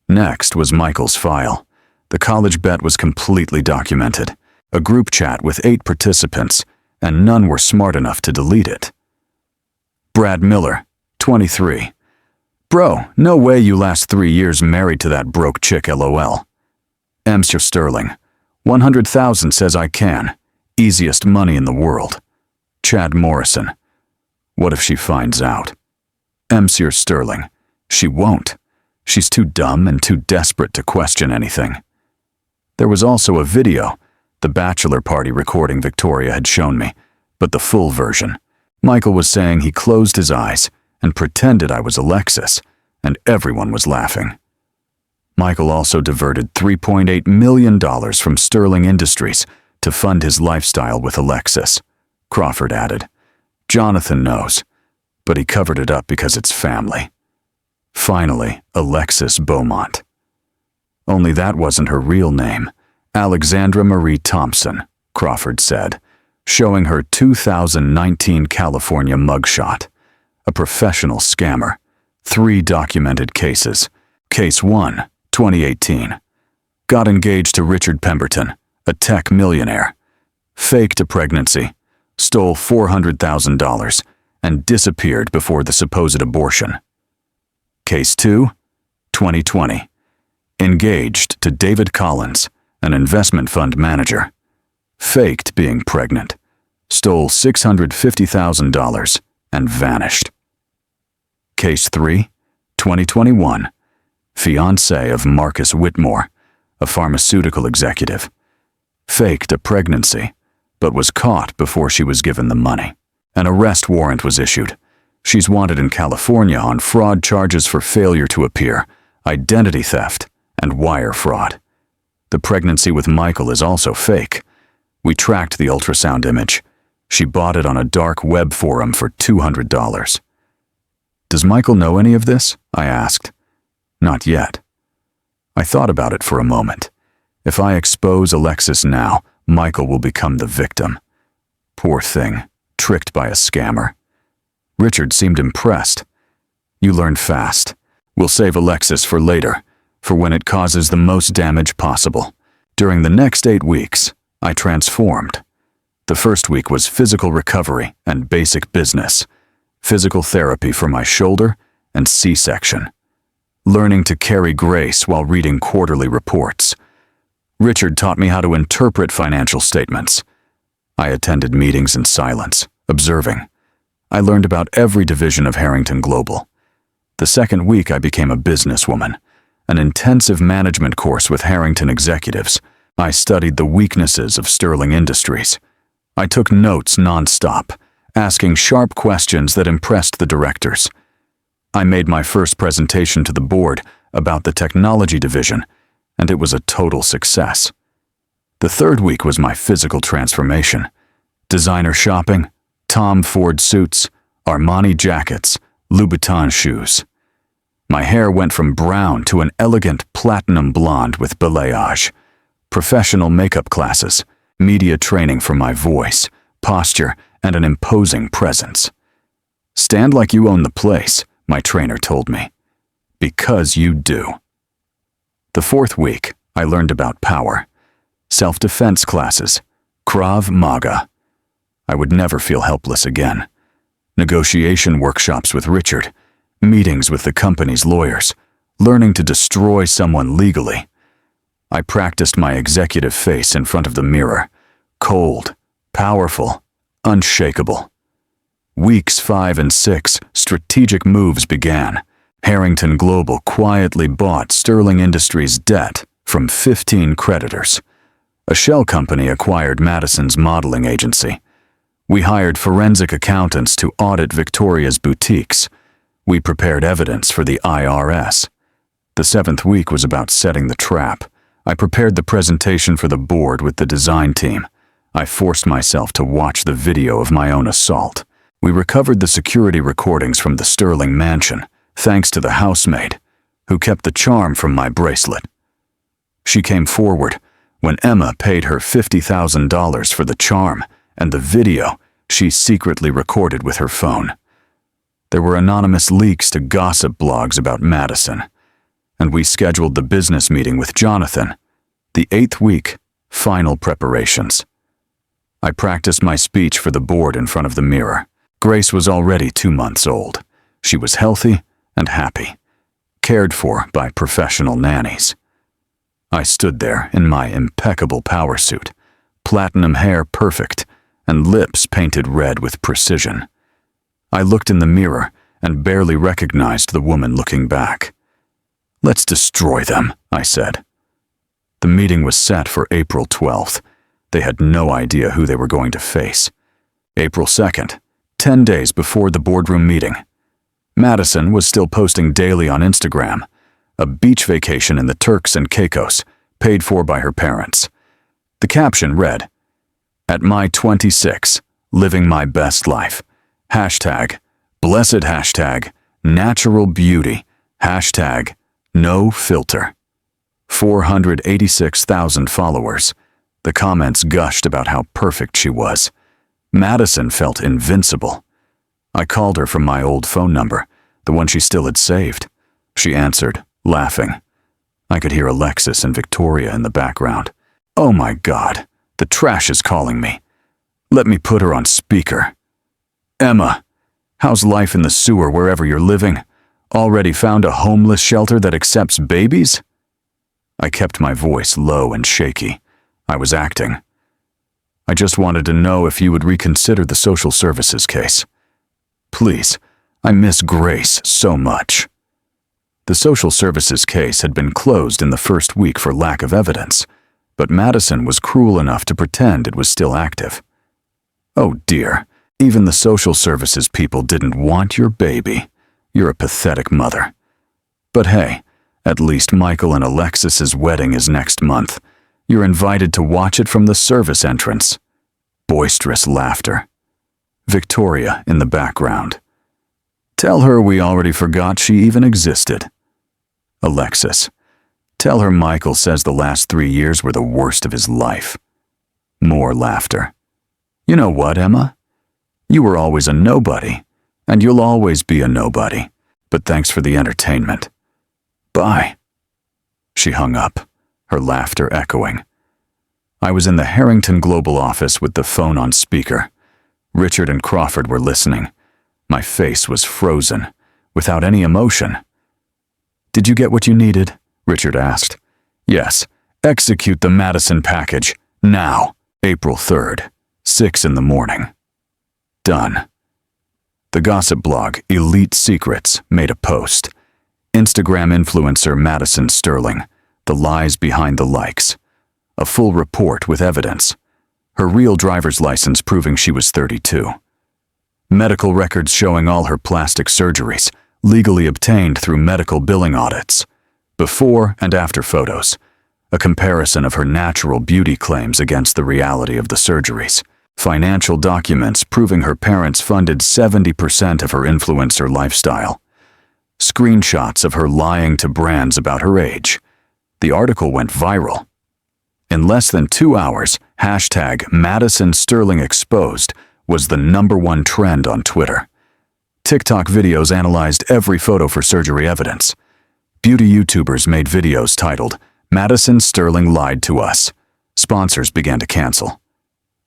Next was Michael's file. The college bet was completely documented. A group chat with 8 participants, and none were smart enough to delete it. Brad Miller, 23. Bro, no way you last 3 years married to that broke chick, LOL. Mr. Sterling, 100,000 says I can. Easiest money in the world. Chad Morrison. What if she finds out? Mr. Sterling. She won't. She's too dumb and too desperate to question anything. There was also a video, the bachelor party recording Victoria had shown me, but the full version. Michael was saying he closed his eyes and pretended I was Alexis, and everyone was laughing. Michael also diverted $3.8 million from Sterling Industries to fund his lifestyle with Alexis. Crawford added. Jonathan knows, but he covered it up because it's family. Finally, Alexis Beaumont. Only that wasn't her real name. Alexandra Marie Thompson, Crawford said, showing her 2019 California mugshot. A professional scammer. 3 documented cases. Case 1, 2018. Got engaged to Richard Pemberton, a tech millionaire. Faked a pregnancy, stole $400,000, and disappeared before the supposed abortion. Case 2, 2020. Engaged to David Collins, an investment fund manager. Faked being pregnant, stole $650,000, and vanished. Case 3, 2021. Fiancé of Marcus Whitmore, a pharmaceutical executive. Faked a pregnancy, but was caught before she was given the money. An arrest warrant was issued. She's wanted in California on fraud charges for failure to appear, identity theft, and wire fraud. The pregnancy with Michael is also fake. We tracked the ultrasound image. She bought it on a dark web forum for $200. Does Michael know any of this? I asked. Not yet. I thought about it for a moment. If I expose Alexis now, Michael will become the victim. Poor thing, tricked by a scammer. Richard seemed impressed. You learn fast. We'll save Alexis for later, for when it causes the most damage possible. During the next 8 weeks, I transformed. The first week was physical recovery and basic business. Physical therapy for my shoulder and C-section. Learning to carry grace while reading quarterly reports. Richard taught me how to interpret financial statements. I attended meetings in silence, observing. I learned about every division of Harrington Global. The second week I became a businesswoman. An intensive management course with Harrington executives. I studied the weaknesses of Sterling Industries. I took notes non-stop, asking sharp questions that impressed the directors. I made my first presentation to the board about the technology division, and it was a total success. The third week was my physical transformation. Designer shopping, Tom Ford suits, Armani jackets, Louboutin shoes. My hair went from brown to an elegant platinum blonde with balayage. Professional makeup classes, media training for my voice, posture, and an imposing presence. Stand like you own the place, my trainer told me. Because you do. The fourth week, I learned about power. Self-defense classes, Krav Maga. I would never feel helpless again. Negotiation workshops with Richard, meetings with the company's lawyers, learning to destroy someone legally. I practiced my executive face in front of the mirror, cold, powerful, unshakable. Weeks 5 and 6, strategic moves began. Harrington Global quietly bought Sterling Industries' debt from 15 creditors. A shell company acquired Madison's modeling agency. We hired forensic accountants to audit Victoria's boutiques. We prepared evidence for the IRS. The 7th week was about setting the trap. I prepared the presentation for the board with the design team. I forced myself to watch the video of my own assault. We recovered the security recordings from the Sterling mansion, thanks to the housemaid, who kept the charm from my bracelet. She came forward when Emma paid her $50,000 for the charm and the video she secretly recorded with her phone. There were anonymous leaks to gossip blogs about Madison, and we scheduled the business meeting with Jonathan, the 8th week, final preparations. I practiced my speech for the board in front of the mirror. Grace was already 2 months old. She was healthy and happy, cared for by professional nannies. I stood there in my impeccable power suit, platinum hair perfect, and lips painted red with precision. I looked in the mirror and barely recognized the woman looking back. "Let's destroy them," I said. The meeting was set for April 12th. They had no idea who they were going to face. April 2nd, 10 days before the boardroom meeting. Madison was still posting daily on Instagram, a beach vacation in the Turks and Caicos, paid for by her parents. The caption read, "At my 26, living my best life. Hashtag, blessed hashtag, natural beauty, hashtag, no filter." 486,000 followers. The comments gushed about how perfect she was. Madison felt invincible. I called her from my old phone number, the one she still had saved. She answered, laughing. I could hear Alexis and Victoria in the background. "Oh my God, the trash is calling me. Let me put her on speaker." "Emma, how's life in the sewer wherever you're living? Already found a homeless shelter that accepts babies?" I kept my voice low and shaky. I was acting. "I just wanted to know if you would reconsider the social services case. Please, I miss Grace so much." The social services case had been closed in the first week for lack of evidence, but Madison was cruel enough to pretend it was still active. "Oh dear, even the social services people didn't want your baby. You're a pathetic mother. But hey, at least Michael and Alexis's wedding is next month. You're invited to watch it from the service entrance." Boisterous laughter. Victoria in the background. "Tell her we already forgot she even existed." Alexis. "Tell her Michael says the last 3 years were the worst of his life." More laughter. "You know what, Emma? You were always a nobody, and you'll always be a nobody, but thanks for the entertainment. Bye." She hung up, her laughter echoing. I was in the Harrington Global office with the phone on speaker. Richard and Crawford were listening. My face was frozen, without any emotion. "Did you get what you needed?" Richard asked. "Yes. Execute the Madison package, now, April 3rd, 6 in the morning." Done. The gossip blog Elite Secrets made a post. Instagram influencer Madison Sterling, the lies behind the likes. A full report with evidence. Her real driver's license proving she was 32. Medical records showing all her plastic surgeries, legally obtained through medical billing audits. Before and after photos. A comparison of her natural beauty claims against the reality of the surgeries. Financial documents proving her parents funded 70% of her influencer lifestyle. Screenshots of her lying to brands about her age. The article went viral. In less than 2 hours, hashtag Madison Sterling Exposed was the #1 trend on Twitter. TikTok videos analyzed every photo for surgery evidence. Beauty YouTubers made videos titled, "Madison Sterling Lied to Us." Sponsors began to cancel.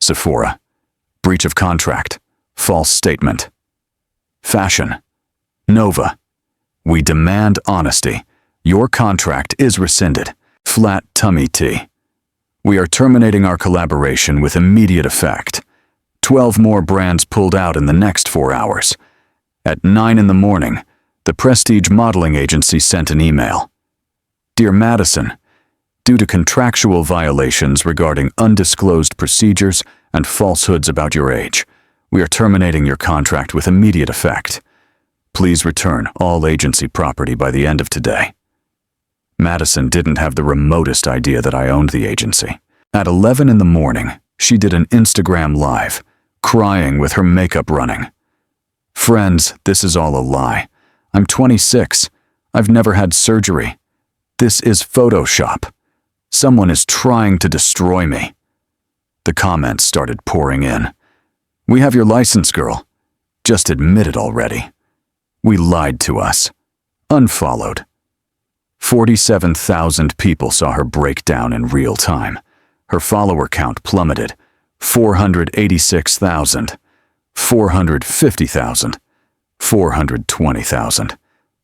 Sephora. Breach of contract. False statement. Fashion. Nova. We demand honesty. Your contract is rescinded. Flat tummy tea. We are terminating our collaboration with immediate effect. 12 more brands pulled out in the next 4 hours. At 9 in the morning, the prestige modeling agency sent an email. "Dear Madison, Due to contractual violations regarding undisclosed procedures and falsehoods about your age, we are terminating your contract with immediate effect. Please return all agency property by the end of today. Madison didn't have the remotest idea that I owned the agency. At 11 in the morning, she did an Instagram live, crying with her makeup running. Friends, this is all a lie. I'm 26. I've never had surgery. This is Photoshop. Someone is trying to destroy me. The comments started pouring in. We have your license, girl. Just admit it already. We lied to us. Unfollowed. 47,000 people saw her breakdown in real time. Her follower count plummeted. 486,000. 450,000. 420,000.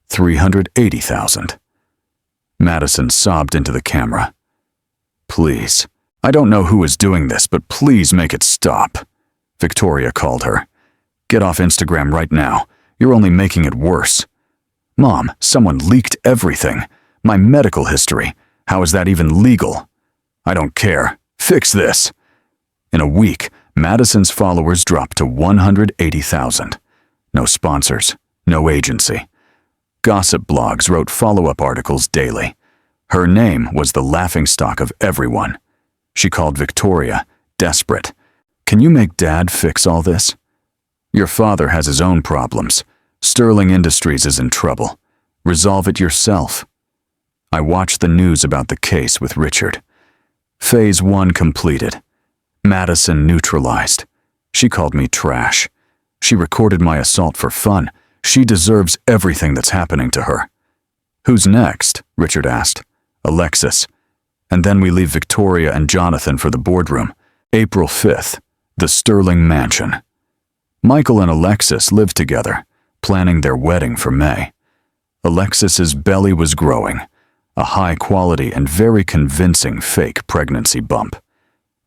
380,000. Madison sobbed into the camera. Please, I don't know who is doing this, but please make it stop. Victoria called her. Get off Instagram right now. You're only making it worse. Mom, someone leaked everything. My medical history. How is that even legal? I don't care. Fix this. In a week, Madison's followers dropped to 180,000. No sponsors, no agency. Gossip blogs wrote follow-up articles daily. Her name was the laughingstock of everyone. She called Victoria, desperate. Can you make Dad fix all this? Your father has his own problems. Sterling Industries is in trouble. Resolve it yourself. I watched the news about the case with Richard. Phase 1 completed. Madison neutralized. She called me trash. She recorded my assault for fun. She deserves everything that's happening to her. Who's next? Richard asked. Alexis. And then we leave Victoria and Jonathan for the boardroom. April 5th, the Sterling Mansion. Michael and Alexis lived together, planning their wedding for May. Alexis's belly was growing, a high-quality and very convincing fake pregnancy bump.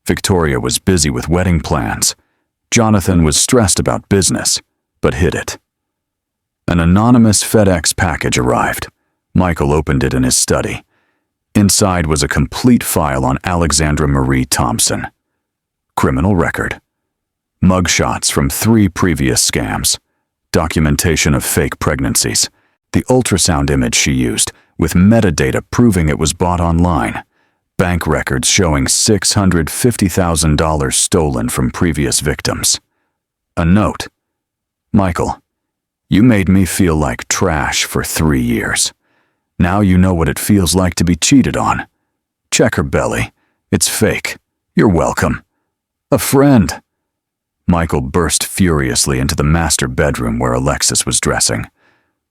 Victoria was busy with wedding plans. Jonathan was stressed about business, but hid it. An anonymous FedEx package arrived. Michael opened it in his study. Inside was a complete file on Alexandra Marie Thompson. Criminal record. Mugshots from 3 previous scams. Documentation of fake pregnancies. The ultrasound image she used, with metadata proving it was bought online. Bank records showing $650,000 stolen from previous victims. A note. Michael, you made me feel like trash for 3 years. Now you know what it feels like to be cheated on. Check her belly. It's fake. You're welcome. A friend. Michael burst furiously into the master bedroom where Alexis was dressing.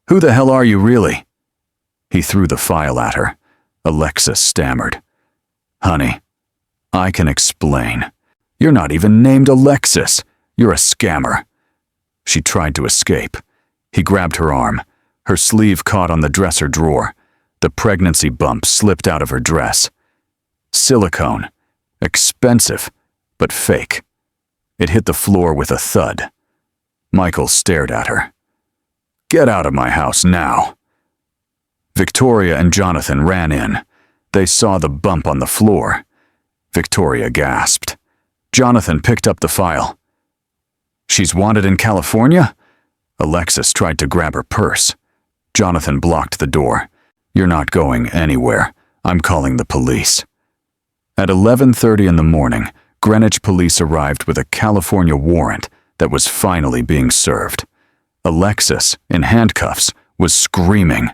Who the hell are you really? He threw the file at her. Alexis stammered. Honey, I can explain. You're not even named Alexis. You're a scammer. She tried to escape. He grabbed her arm. Her sleeve caught on the dresser drawer. The pregnancy bump slipped out of her dress. Silicone. Expensive, but fake. It hit the floor with a thud. Michael stared at her. Get out of my house now. Victoria and Jonathan ran in. They saw the bump on the floor. Victoria gasped. Jonathan picked up the file. She's wanted in California? Alexis tried to grab her purse. Jonathan blocked the door. You're not going anywhere. I'm calling the police. At 11:30 in the morning, Greenwich police arrived with a California warrant that was finally being served. Alexis, in handcuffs, was screaming.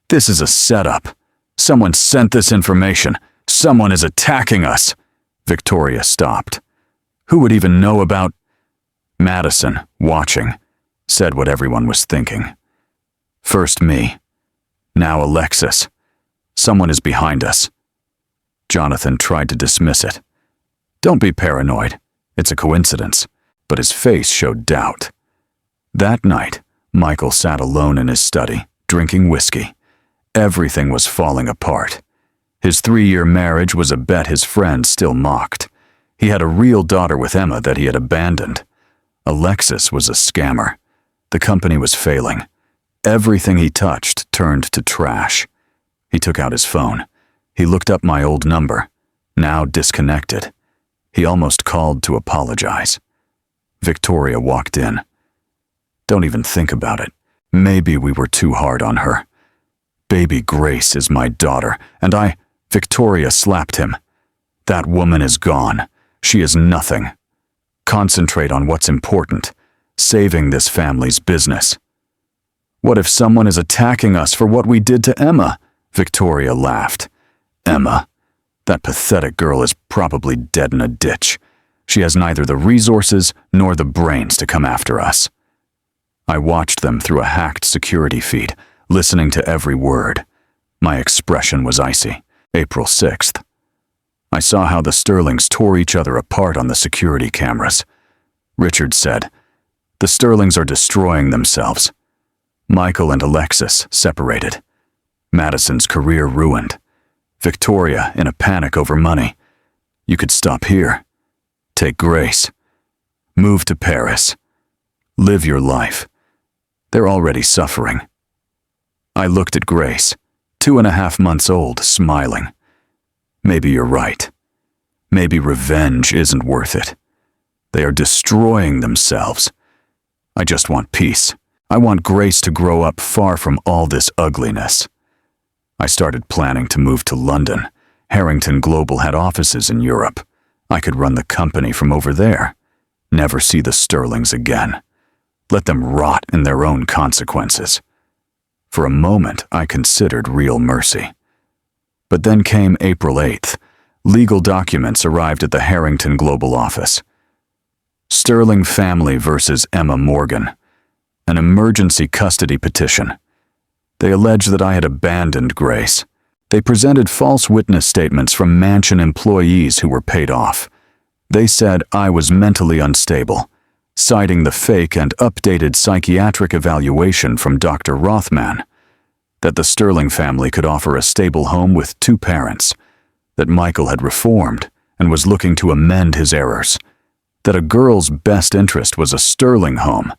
This is a setup. Someone sent this information. Someone is attacking us. Victoria stopped. Who would even know about... Madison, watching, said what everyone was thinking. First me. Now Alexis. Someone is behind us. Jonathan tried to dismiss it. Don't be paranoid. It's a coincidence. But his face showed doubt. That night, Michael sat alone in his study, drinking whiskey. Everything was falling apart. His 3-year marriage was a bet his friends still mocked. He had a real daughter with Emma that he had abandoned. Alexis was a scammer. The company was failing. Everything he touched turned to trash. He took out his phone. He looked up my old number, now disconnected. He almost called to apologize. Victoria walked in. Don't even think about it. Maybe we were too hard on her. Baby Grace is my daughter, and Victoria slapped him. That woman is gone. She is nothing. Concentrate on what's important, saving this family's business. What if someone is attacking us for what we did to Emma? Victoria laughed. Emma? That pathetic girl is probably dead in a ditch. She has neither the resources nor the brains to come after us. I watched them through a hacked security feed, listening to every word. My expression was icy. April 6th. I saw how the Sterlings tore each other apart on the security cameras. Richard said, "The Sterlings are destroying themselves." Michael and Alexis separated. Madison's career ruined. Victoria in a panic over money. You could stop here. Take Grace. Move to Paris. Live your life. They're already suffering. I looked at Grace, 2.5 months old, smiling. Maybe you're right. Maybe revenge isn't worth it. They are destroying themselves. I just want peace. I want Grace to grow up far from all this ugliness. I started planning to move to London. Harrington Global had offices in Europe. I could run the company from over there. Never see the Sterlings again. Let them rot in their own consequences. For a moment, I considered real mercy. But then came April 8th. Legal documents arrived at the Harrington Global office. Sterling family versus Emma Morgan. An emergency custody petition. They alleged that I had abandoned Grace. They presented false witness statements from Mansion employees who were paid off. They said I was mentally unstable, citing the fake and updated psychiatric evaluation from Dr. Rothman, that the Sterling family could offer a stable home with 2 parents, that Michael had reformed and was looking to amend his errors, that a girl's best interest was a Sterling home,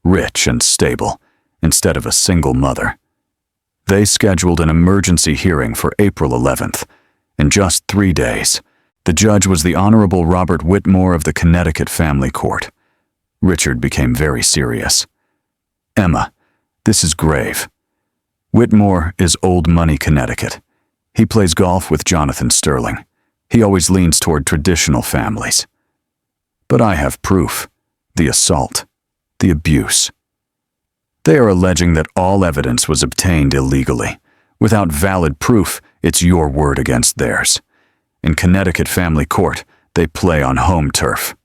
rich and stable, instead of a single mother. They scheduled an emergency hearing for April 11th. In just 3 days, the judge was the Honorable Robert Whitmore of the Connecticut Family Court. Richard became very serious. Emma, this is grave. Whitmore is Old Money, Connecticut. He plays golf with Jonathan Sterling. He always leans toward traditional families. But I have proof. The assault. The abuse. They are alleging that all evidence was obtained illegally. Without valid proof, it's your word against theirs. In Connecticut Family Court, they play on home turf.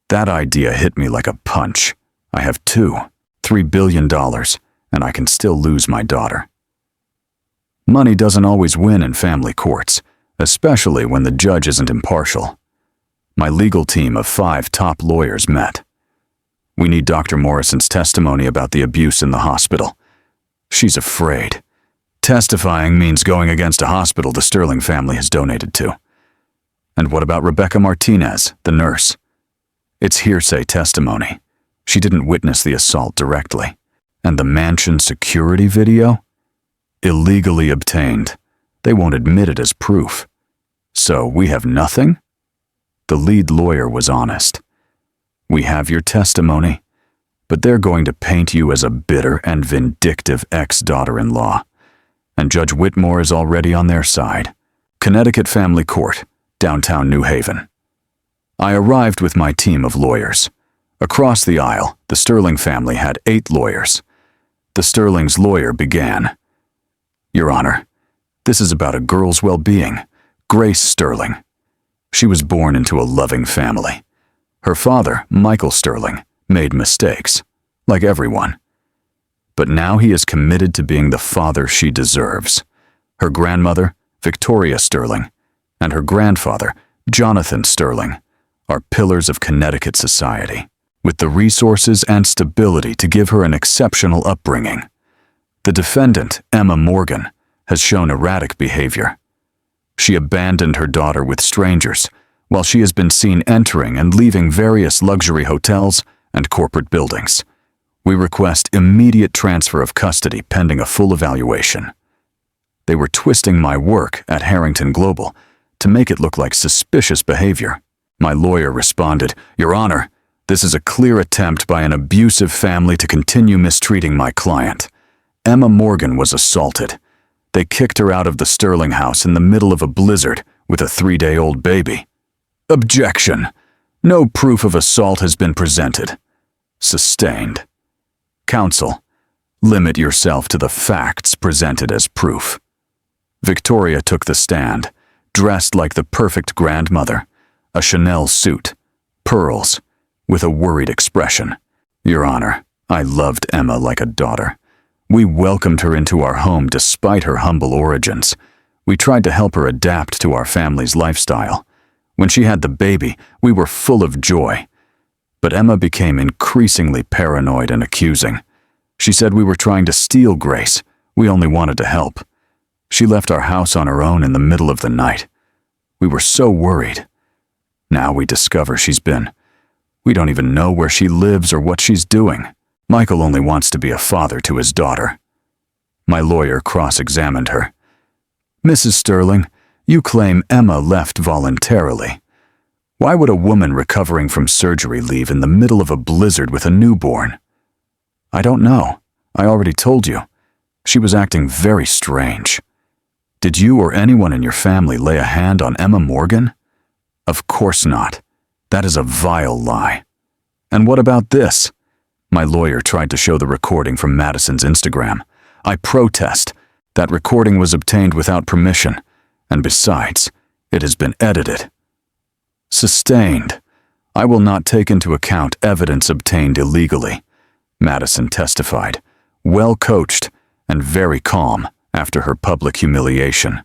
That idea hit me like a punch. I have $3 billion, and I can still lose my daughter. Money doesn't always win in family courts, especially when the judge isn't impartial. My legal team of 5 top lawyers met. We need Dr. Morrison's testimony about the abuse in the hospital. She's afraid. Testifying means going against a hospital the Sterling family has donated to. And what about Rebecca Martinez, the nurse? It's hearsay testimony. She didn't witness the assault directly. And the Mansion security video? Illegally obtained. They won't admit it as proof. So we have nothing? The lead lawyer was honest. We have your testimony, but they're going to paint you as a bitter and vindictive ex-daughter-in-law. And Judge Whitmore is already on their side. Connecticut Family Court, downtown New Haven. I arrived with my team of lawyers. Across the aisle, the Sterling family had 8 lawyers. The Sterling's lawyer began. Your Honor, this is about a girl's well-being, Grace Sterling. She was born into a loving family. Her father, Michael Sterling, made mistakes, like everyone. But now he is committed to being the father she deserves. Her grandmother, Victoria Sterling, and her grandfather, Jonathan Sterling, are pillars of Connecticut society, with the resources and stability to give her an exceptional upbringing. The defendant, Emma Morgan, has shown erratic behavior. She abandoned her daughter with strangers, while she has been seen entering and leaving various luxury hotels and corporate buildings. We request immediate transfer of custody pending a full evaluation. They were twisting my work at Harrington Global to make it look like suspicious behavior. My lawyer responded, "Your Honor, this is a clear attempt by an abusive family to continue mistreating my client. Emma Morgan was assaulted. They kicked her out of the Sterling house in the middle of a blizzard with a 3-day-old baby. Objection. No proof of assault has been presented. Sustained. Counsel, limit yourself to the facts presented as proof." Victoria took the stand, dressed like the perfect grandmother, a Chanel suit, pearls, with a worried expression. "Your Honor, I loved Emma like a daughter. We welcomed her into our home despite her humble origins. We tried to help her adapt to our family's lifestyle. When she had the baby, we were full of joy. But Emma became increasingly paranoid and accusing. She said we were trying to steal Grace. We only wanted to help. She left our house on her own in the middle of the night. We were so worried. Now we discover we don't even know where she lives or what she's doing. Michael only wants to be a father to his daughter." My lawyer cross-examined her. "Mrs. Sterling, you claim Emma left voluntarily. Why would a woman recovering from surgery leave in the middle of a blizzard with a newborn?" "I don't know. I already told you. She was acting very strange." "Did you or anyone in your family lay a hand on Emma Morgan?" "Of course not. That is a vile lie." "And what about this?" My lawyer tried to show the recording from Madison's Instagram. "I protest. That recording was obtained without permission, and besides, it has been edited." Sustained. "I will not take into account evidence obtained illegally," Madison testified, well coached and very calm after her public humiliation.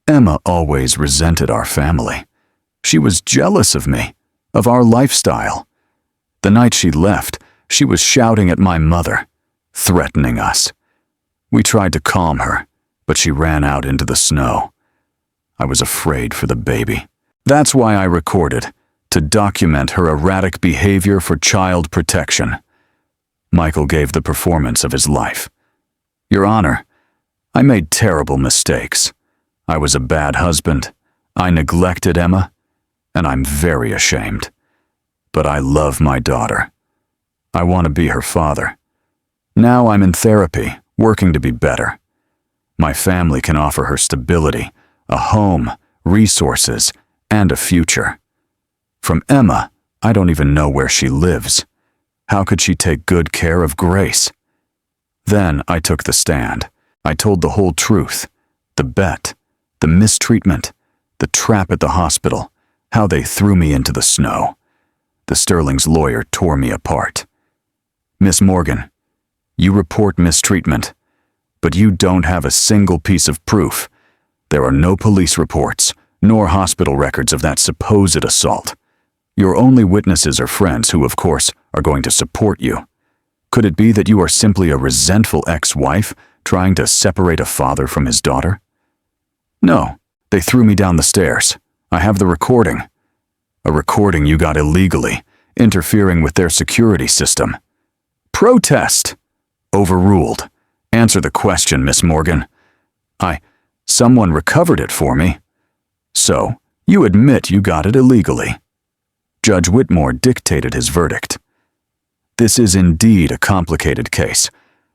"Emma always resented our family. She was jealous of me, of our lifestyle. The night she left, she was shouting at my mother, threatening us. We tried to calm her, but she ran out into the snow. I was afraid for the baby. That's why I recorded, to document her erratic behavior for child protection." Michael gave the performance of his life. "Your Honor, I made terrible mistakes. I was a bad husband. I neglected Emma, and I'm very ashamed. But I love my daughter. I want to be her father. Now I'm in therapy, working to be better. My family can offer her stability, a home, resources, and a future. From Emma, I don't even know where she lives. How could she take good care of Grace?" Then I took the stand. I told the whole truth. The bet, the mistreatment, the trap at the hospital, how they threw me into the snow. The Sterling's lawyer tore me apart. "Miss Morgan, you report mistreatment, but you don't have a single piece of proof. There are no police reports, nor hospital records of that supposed assault. Your only witnesses are friends who, of course, are going to support you. Could it be that you are simply a resentful ex-wife trying to separate a father from his daughter?" "No, they threw me down the stairs. I have the recording." "A recording you got illegally, interfering with their security system." "Protest!" "Overruled. Answer the question, Miss Morgan." Someone recovered it for me." "So, you admit you got it illegally." Judge Whitmore dictated his verdict. "This is indeed a complicated case.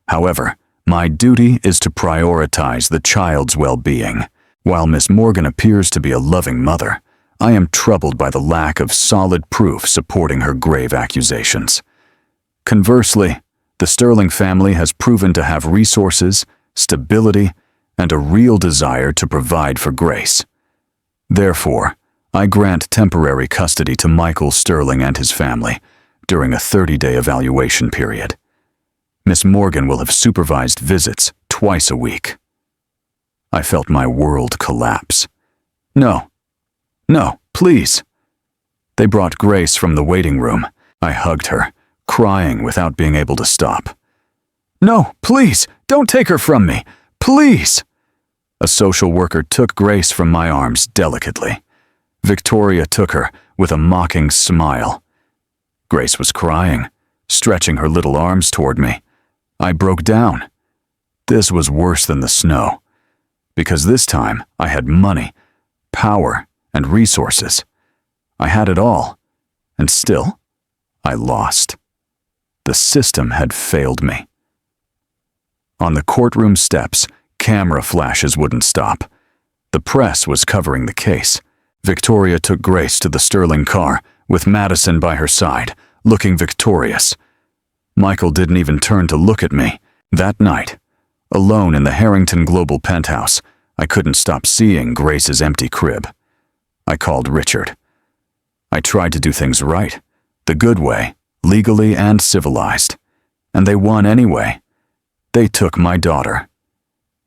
However, my duty is to prioritize the child's well-being. While Miss Morgan appears to be a loving mother, I am troubled by the lack of solid proof supporting her grave accusations. Conversely, the Sterling family has proven to have resources, stability, and a real desire to provide for Grace. Therefore, I grant temporary custody to Michael Sterling and his family during a 30-day evaluation period. Miss Morgan will have supervised visits twice a week." I felt my world collapse. No, please." They brought Grace from the waiting room. I hugged her, crying without being able to stop. "No, please, don't take her from me. Please." A social worker took Grace from my arms delicately. Victoria took her with a mocking smile. Grace was crying, stretching her little arms toward me. I broke down. This was worse than the snow. because this time I had money, power, and resources. I had it all, and still, I lost. The system had failed me. On the courtroom steps, camera flashes wouldn't stop. The press was covering the case. Victoria took Grace to the Sterling car, with Madison by her side, looking victorious. Michael didn't even turn to look at me. That night, alone in the Harrington Global penthouse, I couldn't stop seeing Grace's empty crib. I called Richard. I tried to do things right, the good way, legally and civilized. And they won anyway. They took my daughter.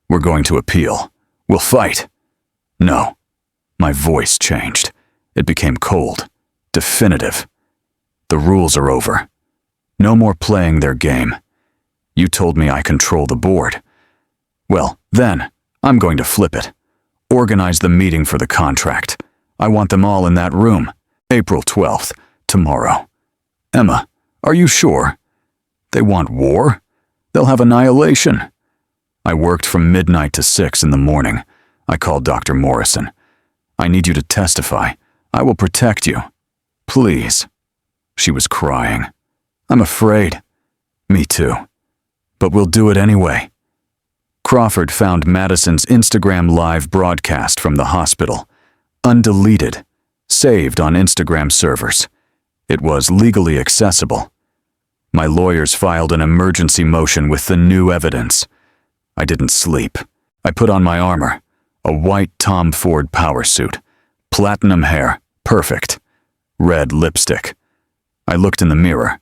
We're going to appeal. We'll fight. No. My voice changed. It became cold, definitive. The rules are over. No more playing their game. You told me I control the board. Well, then, I'm going to flip it. Organize the meeting for the contract. I want them all in that room. April 12th, tomorrow. Emma, are you sure? They want war? They'll have annihilation. I worked from midnight to 6 in the morning. I called Dr. Morrison. I need you to testify. I will protect you. Please. She was crying. I'm afraid. Me too. But we'll do it anyway. Crawford found Madison's Instagram live broadcast from the hospital. Undeleted. Saved on Instagram servers. It was legally accessible. My lawyers filed an emergency motion with the new evidence. I didn't sleep. I put on my armor. A white Tom Ford power suit. Platinum hair. Perfect. Red lipstick. I looked in the mirror.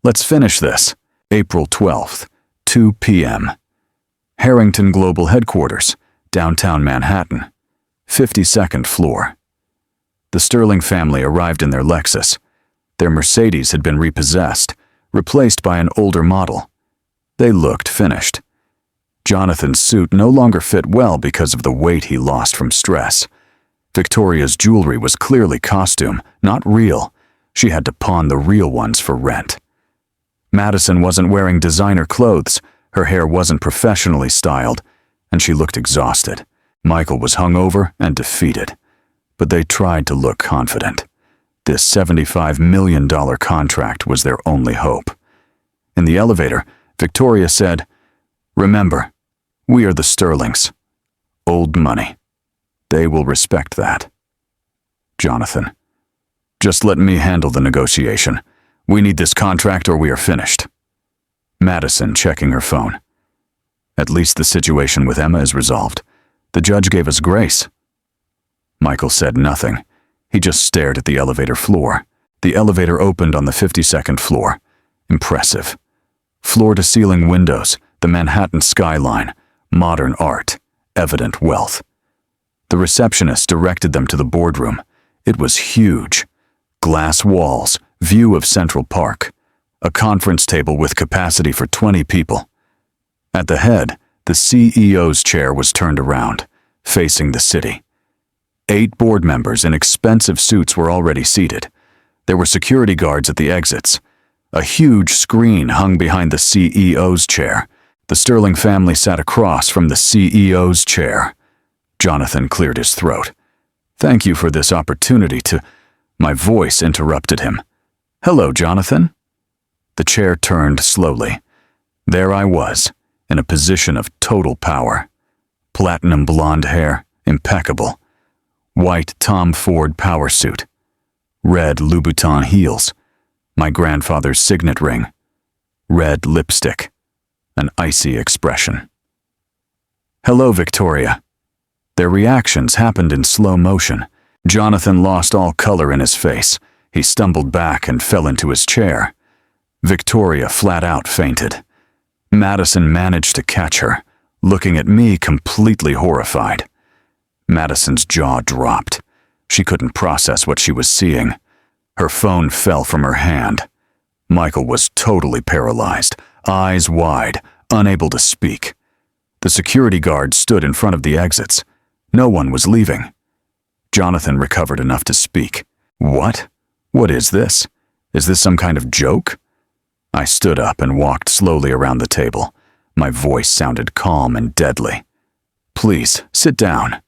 Let's finish this. April 12th, 2 p.m. Harrington Global Headquarters, downtown Manhattan. 52nd floor. The Sterling family arrived in their Lexus. Their Mercedes had been repossessed, replaced by an older model. They looked finished. Jonathan's suit no longer fit well because of the weight he lost from stress. Victoria's jewelry was clearly costume, not real. She had to pawn the real ones for rent. Madison wasn't wearing designer clothes, her hair wasn't professionally styled, and she looked exhausted. Michael was hungover and defeated. But they tried to look confident. This $75 million contract was their only hope. In the elevator, Victoria said, "Remember, we are the Sterlings. Old money. They will respect that." Jonathan, "Just let me handle the negotiation. We need this contract or we are finished." Madison, checking her phone. "At least the situation with Emma is resolved. The judge gave us grace." Michael said nothing. He just stared at the elevator floor. The elevator opened on the 52nd floor. Impressive. Floor-to-ceiling windows, the Manhattan skyline, modern art, evident wealth. The receptionist directed them to the boardroom. It was huge. Glass walls, view of Central Park. A conference table with capacity for 20 people. At the head, the CEO's chair was turned around, facing the city. 8 board members in expensive suits were already seated. There were security guards at the exits. A huge screen hung behind the CEO's chair. The Sterling family sat across from the CEO's chair. Jonathan cleared his throat. "Thank you for this opportunity to—" My voice interrupted him. "Hello, Jonathan." The chair turned slowly. There I was, in a position of total power. Platinum blonde hair, impeccable. White Tom Ford power suit. Red Louboutin heels. My grandfather's signet ring. Red lipstick. An icy expression. "Hello, Victoria." Their reactions happened in slow motion. Jonathan lost all color in his face. He stumbled back and fell into his chair. Victoria flat out fainted. Madison managed to catch her, looking at me completely horrified. Madison's jaw dropped. She couldn't process what she was seeing. Her phone fell from her hand. Michael was totally paralyzed, eyes wide, unable to speak. The security guard stood in front of the exits. No one was leaving. Jonathan recovered enough to speak. "What? What is this? Is this some kind of joke?" I stood up and walked slowly around the table. My voice sounded calm and deadly. Please, sit down.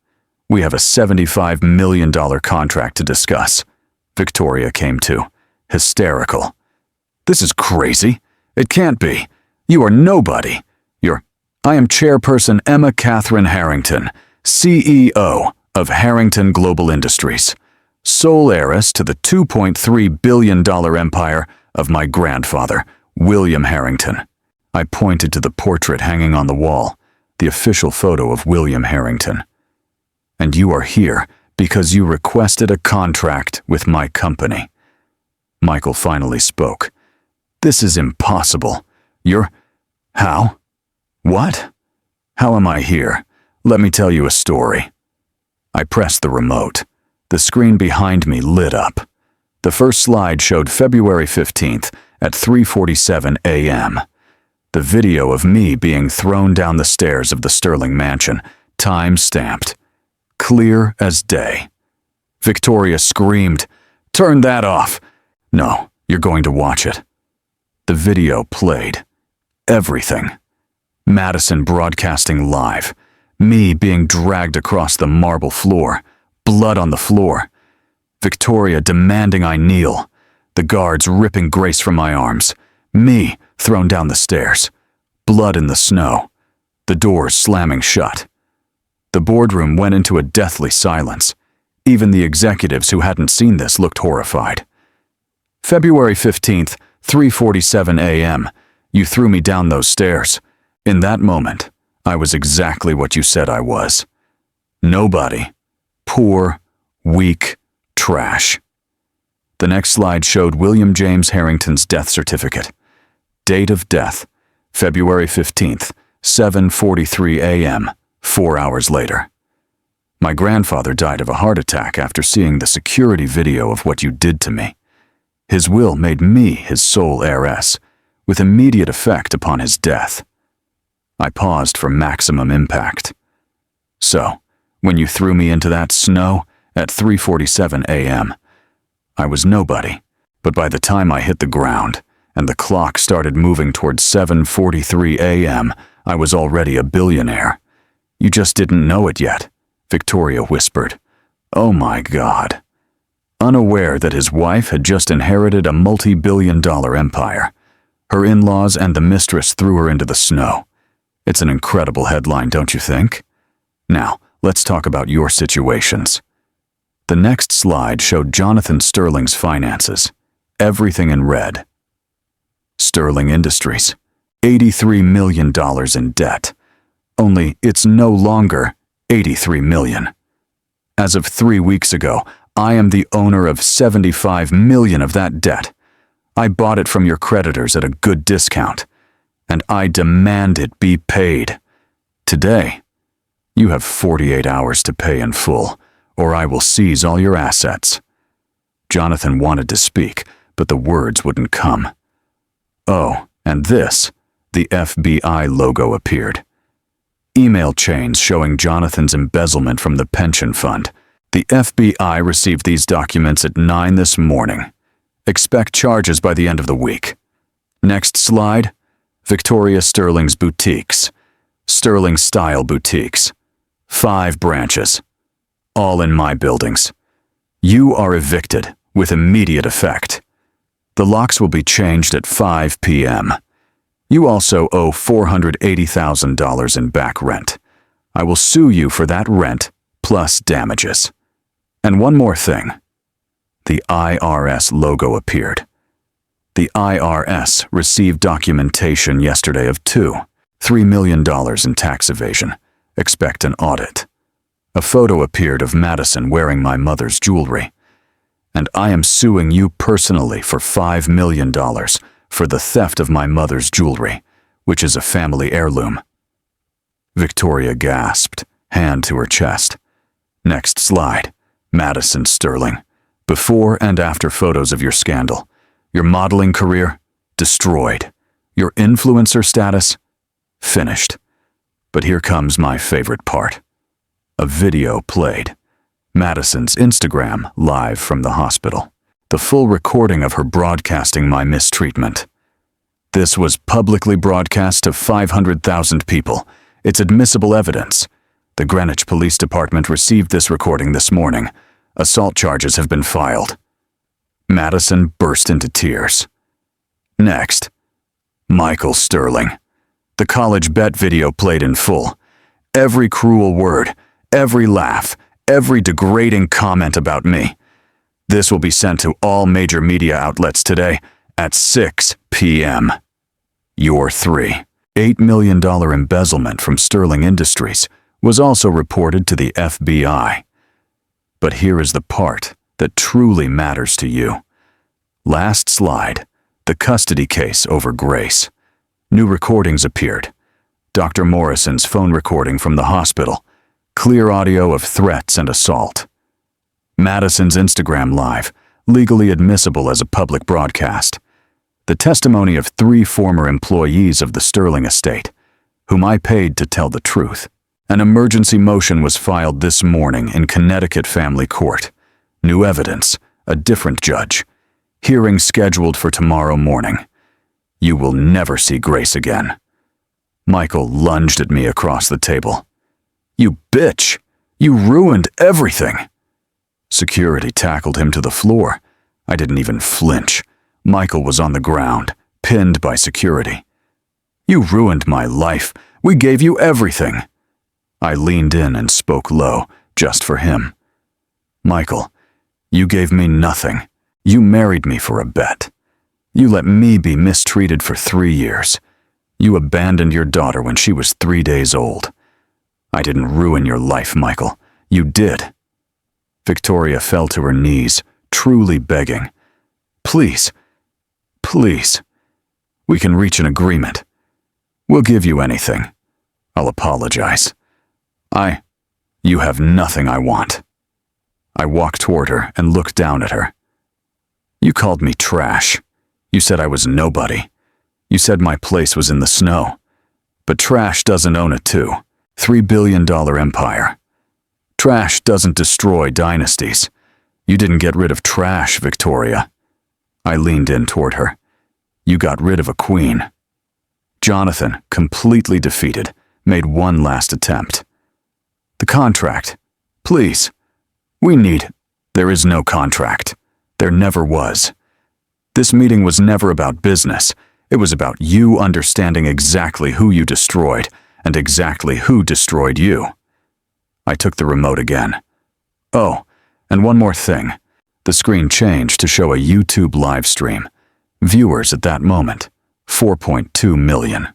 We have a $75 million contract to discuss. Victoria came to, hysterical. This is crazy. It can't be. You are nobody. I am Chairperson Emma Catherine Harrington, CEO of Harrington Global Industries, sole heiress to the $2.3 billion empire of my grandfather, William Harrington. I pointed to the portrait hanging on the wall, the official photo of William Harrington. And you are here because you requested a contract with my company. Michael finally spoke. This is impossible. How? What? How am I here? Let me tell you a story. I pressed the remote. The screen behind me lit up. The first slide showed February 15th at 3:47 a.m. The video of me being thrown down the stairs of the Sterling mansion, time-stamped. Clear as day. Victoria screamed, "Turn that off!" "No, you're going to watch it." The video played. Everything. Madison broadcasting live. Me being dragged across the marble floor. Blood on the floor. Victoria demanding I kneel. The guards ripping Grace from my arms. Me thrown down the stairs. Blood in the snow. The doors slamming shut. The boardroom went into a deathly silence. Even the executives who hadn't seen this looked horrified. February 15th, 3:47 a.m. You threw me down those stairs. In that moment, I was exactly what you said I was. Nobody. Poor, weak, trash. The next slide showed William James Harrington's death certificate. Date of death, February 15th, 7:43 a.m., 4 hours later. My grandfather died of a heart attack after seeing the security video of what you did to me. His will made me his sole heiress, with immediate effect upon his death. I paused for maximum impact. So, when you threw me into that snow at 3:47 a.m., I was nobody, but by the time I hit the ground and the clock started moving towards 7:43 a.m., I was already a billionaire. You just didn't know it yet, Victoria whispered. Oh my God. Unaware that his wife had just inherited a multi-billion-dollar empire. Her in-laws and the mistress threw her into the snow. It's an incredible headline, don't you think? Now, let's talk about your situations. The next slide showed Jonathan Sterling's finances. Everything in red. Sterling Industries. $83 million in debt. Only it's no longer $83 million. As of 3 weeks ago, I am the owner of $75 million of that debt. I bought it from your creditors at a good discount, and I demand it be paid. Today, you have 48 hours to pay in full, or I will seize all your assets. Jonathan wanted to speak, but the words wouldn't come. Oh, and this, the FBI logo appeared. Email chains showing Jonathan's embezzlement from the pension fund. The FBI received these documents at 9 this morning. Expect charges by the end of the week. Next slide. Victoria Sterling's boutiques. Sterling-style boutiques. 5 branches. All in my buildings. You are evicted with immediate effect. The locks will be changed at 5 p.m. You also owe $480,000 in back rent. I will sue you for that rent plus damages. And one more thing. The IRS logo appeared. The IRS received documentation yesterday of $3 million in tax evasion. Expect an audit. A photo appeared of Madison wearing my mother's jewelry. And I am suing you personally for $5 million for the theft of my mother's jewelry, which is a family heirloom. Victoria gasped, hand to her chest. Next slide. Madison Sterling. Before and after photos of your scandal. Your modeling career? Destroyed. Your influencer status? Finished. But here comes my favorite part. A video played. Madison's Instagram live from the hospital. The full recording of her broadcasting my mistreatment. This was publicly broadcast to 500,000 people. It's admissible evidence. The Greenwich Police Department received this recording this morning. Assault charges have been filed. Madison burst into tears. Next, Michael Sterling. The college bet video played in full. Every cruel word, every laugh, every degrading comment about me. This will be sent to all major media outlets today at 6 p.m. You're three. $8 million embezzlement from Sterling Industries was also reported to the FBI. But here is the part that truly matters to you. Last slide, the custody case over Grace. New recordings appeared. Dr. Morrison's phone recording from the hospital. Clear audio of threats and assault. Madison's Instagram Live, legally admissible as a public broadcast. The testimony of 3 former employees of the Sterling estate, whom I paid to tell the truth. An emergency motion was filed this morning in Connecticut Family Court. New evidence, a different judge. Hearing scheduled for tomorrow morning. You will never see Grace again. Michael lunged at me across the table. You bitch! You ruined everything! Security tackled him to the floor. I didn't even flinch. Michael was on the ground, pinned by security. You ruined my life. We gave you everything. I leaned in and spoke low, just for him. Michael, you gave me nothing. You married me for a bet. You let me be mistreated for 3 years. You abandoned your daughter when she was 3 days old. I didn't ruin your life, Michael. You did. Victoria fell to her knees, truly begging. Please, please, we can reach an agreement. We'll give you anything. I'll apologize. You have nothing I want. I walked toward her and looked down at her. You called me trash. You said I was nobody. You said my place was in the snow. But trash doesn't own it too. $3 billion empire. Trash doesn't destroy dynasties. You didn't get rid of trash, Victoria. I leaned in toward her. You got rid of a queen. Jonathan, completely defeated, made one last attempt. The contract. Please. There is no contract. There never was. This meeting was never about business. It was about you understanding exactly who you destroyed and exactly who destroyed you. I took the remote again. Oh, and one more thing. The screen changed to show a YouTube live stream. Viewers at that moment, 4.2 million.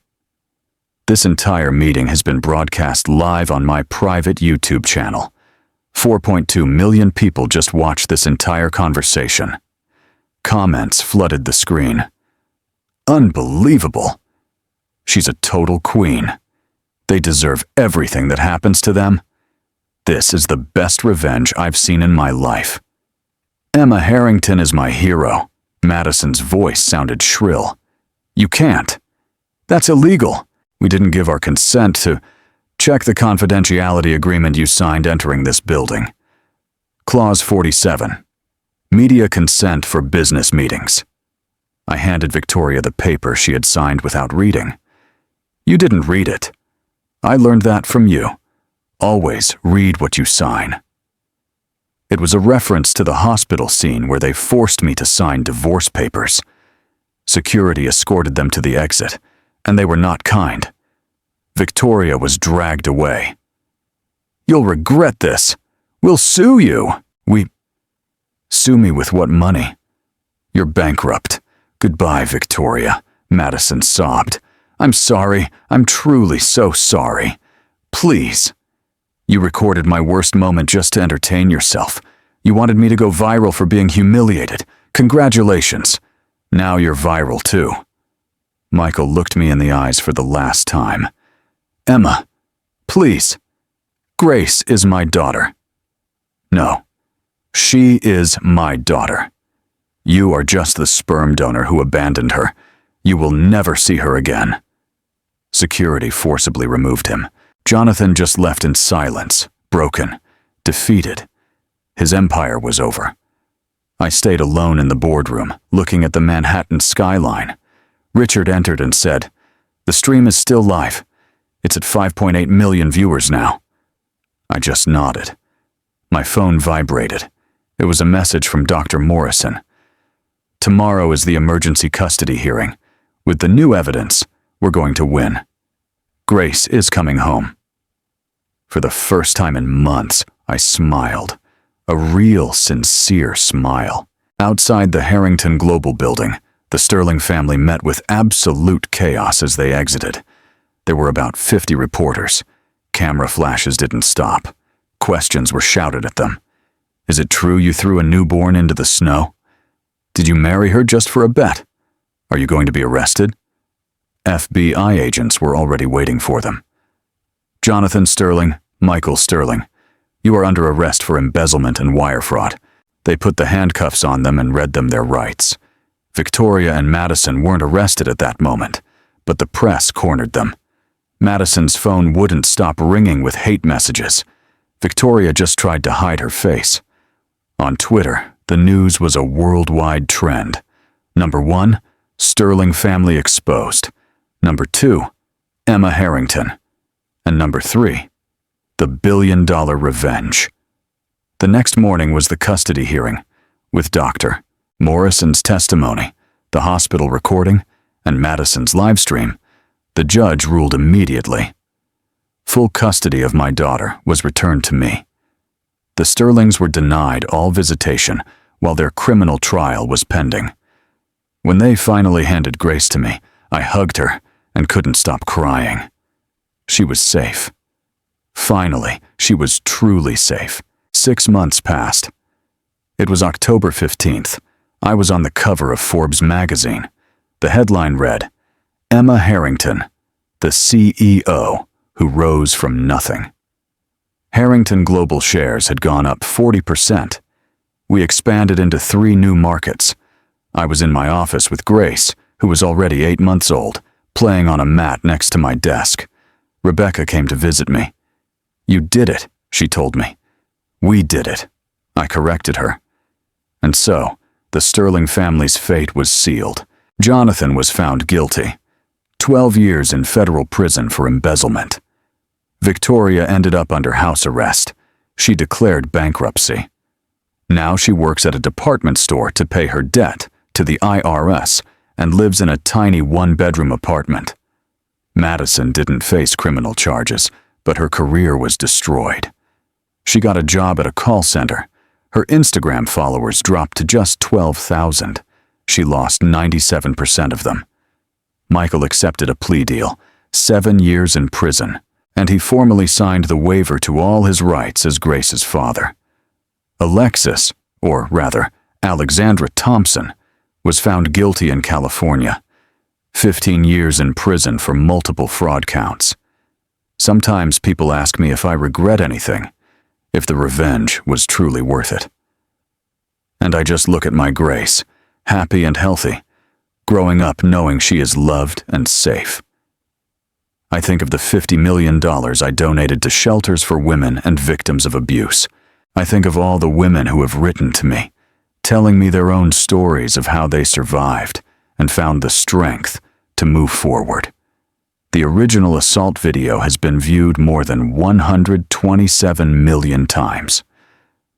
This entire meeting has been broadcast live on my private YouTube channel. 4.2 million people just watched this entire conversation. Comments flooded the screen. Unbelievable. She's a total queen. They deserve everything that happens to them. This is the best revenge I've seen in my life. Emma Harrington is my hero. Madison's voice sounded shrill. You can't. That's illegal. We didn't give our consent to... Check the confidentiality agreement you signed entering this building. Clause 47. Media consent for business meetings. I handed Victoria the paper she had signed without reading. You didn't read it. I learned that from you. Always read what you sign. It was a reference to the hospital scene where they forced me to sign divorce papers. Security escorted them to the exit, and they were not kind. Victoria was dragged away. You'll regret this. We'll sue you. Sue me with what money? You're bankrupt. Goodbye, Victoria, Madison sobbed. I'm sorry. I'm truly so sorry. Please. You recorded my worst moment just to entertain yourself. You wanted me to go viral for being humiliated. Congratulations. Now you're viral too. Michael looked me in the eyes for the last time. Emma, please. Grace is my daughter. No, she is my daughter. You are just the sperm donor who abandoned her. You will never see her again. Security forcibly removed him. Jonathan just left in silence, broken, defeated. His empire was over. I stayed alone in the boardroom, looking at the Manhattan skyline. Richard entered and said, "The stream is still live. It's at 5.8 million viewers now." I just nodded. My phone vibrated. It was a message from Dr. Morrison. Tomorrow is the emergency custody hearing. With the new evidence, we're going to win. Grace is coming home. For the first time in months, I smiled. A real, sincere smile. Outside the Harrington Global building, the Sterling family met with absolute chaos as they exited. There were about 50 reporters. Camera flashes didn't stop. Questions were shouted at them. Is it true you threw a newborn into the snow? Did you marry her just for a bet? Are you going to be arrested? FBI agents were already waiting for them. Jonathan Sterling, Michael Sterling, you are under arrest for embezzlement and wire fraud. They put the handcuffs on them and read them their rights. Victoria and Madison weren't arrested at that moment, but the press cornered them. Madison's phone wouldn't stop ringing with hate messages. Victoria just tried to hide her face. On Twitter, the news was a worldwide trend. Number 1, Sterling family exposed. Number 2, Emma Harrington. And number 3, the billion-dollar revenge. The next morning was the custody hearing, with Dr. Morrison's testimony, the hospital recording, and Madison's livestream. The judge ruled immediately. Full custody of my daughter was returned to me. The Sterlings were denied all visitation while their criminal trial was pending. When they finally handed Grace to me, I hugged her and couldn't stop crying. She was safe. Finally, she was truly safe. 6 months passed. It was October 15th. I was on the cover of Forbes magazine. The headline read, Emma Harrington, the CEO who rose from nothing. Harrington Global shares had gone up 40%. We expanded into 3 new markets. I was in my office with Grace, who was already 8 months old, playing on a mat next to my desk. Rebecca came to visit me. You did it, she told me. We did it. I corrected her. And so, the Sterling family's fate was sealed. Jonathan was found guilty. 12 years in federal prison for embezzlement. Victoria ended up under house arrest. She declared bankruptcy. Now she works at a department store to pay her debt to the IRS and lives in a tiny 1-bedroom apartment. Madison didn't face criminal charges, but her career was destroyed. She got a job at a call center. Her Instagram followers dropped to just 12,000. She lost 97% of them. Michael accepted a plea deal, 7 years in prison, and he formally signed the waiver to all his rights as Grace's father. Alexis, or rather, Alexandra Thompson, was found guilty in California. 15 years in prison for multiple fraud counts. Sometimes people ask me if I regret anything, if the revenge was truly worth it. And I just look at my Grace, happy and healthy, growing up knowing she is loved and safe. I think of the $50 million I donated to shelters for women and victims of abuse. I think of all the women who have written to me, telling me their own stories of how they survived and found the strength to move forward. The original assault video has been viewed more than 127 million times.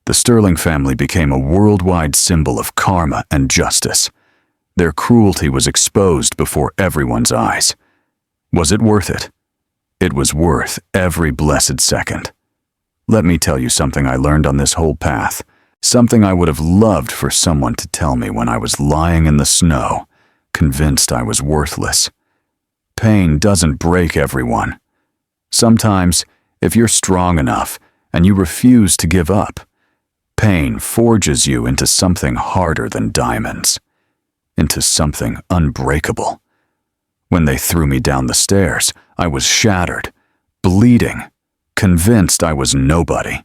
The Sterling family became a worldwide symbol of karma and justice. Their cruelty was exposed before everyone's eyes. Was it worth it? It was worth every blessed second. Let me tell you something I learned on this whole path, something I would have loved for someone to tell me when I was lying in the snow, convinced I was worthless. Pain doesn't break everyone. Sometimes, if you're strong enough and you refuse to give up, pain forges you into something harder than diamonds, into something unbreakable. When they threw me down the stairs, I was shattered, bleeding, convinced I was nobody.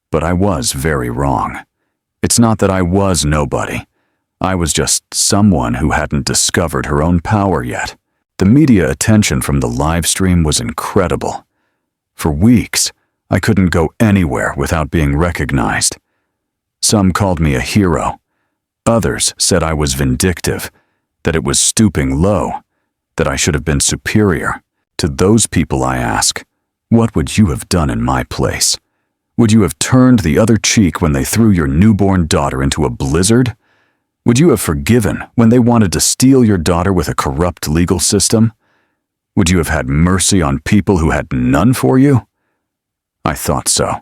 But I was very wrong. It's not that I was nobody. I was just someone who hadn't discovered her own power yet. The media attention from the live stream was incredible. For weeks, I couldn't go anywhere without being recognized. Some called me a hero. Others said I was vindictive, that it was stooping low, that I should have been superior. To those people I ask, What would you have done in my place? Would you have turned the other cheek when they threw your newborn daughter into a blizzard? Would you have forgiven when they wanted to steal your daughter with a corrupt legal system? Would you have had mercy on people who had none for you? I thought so.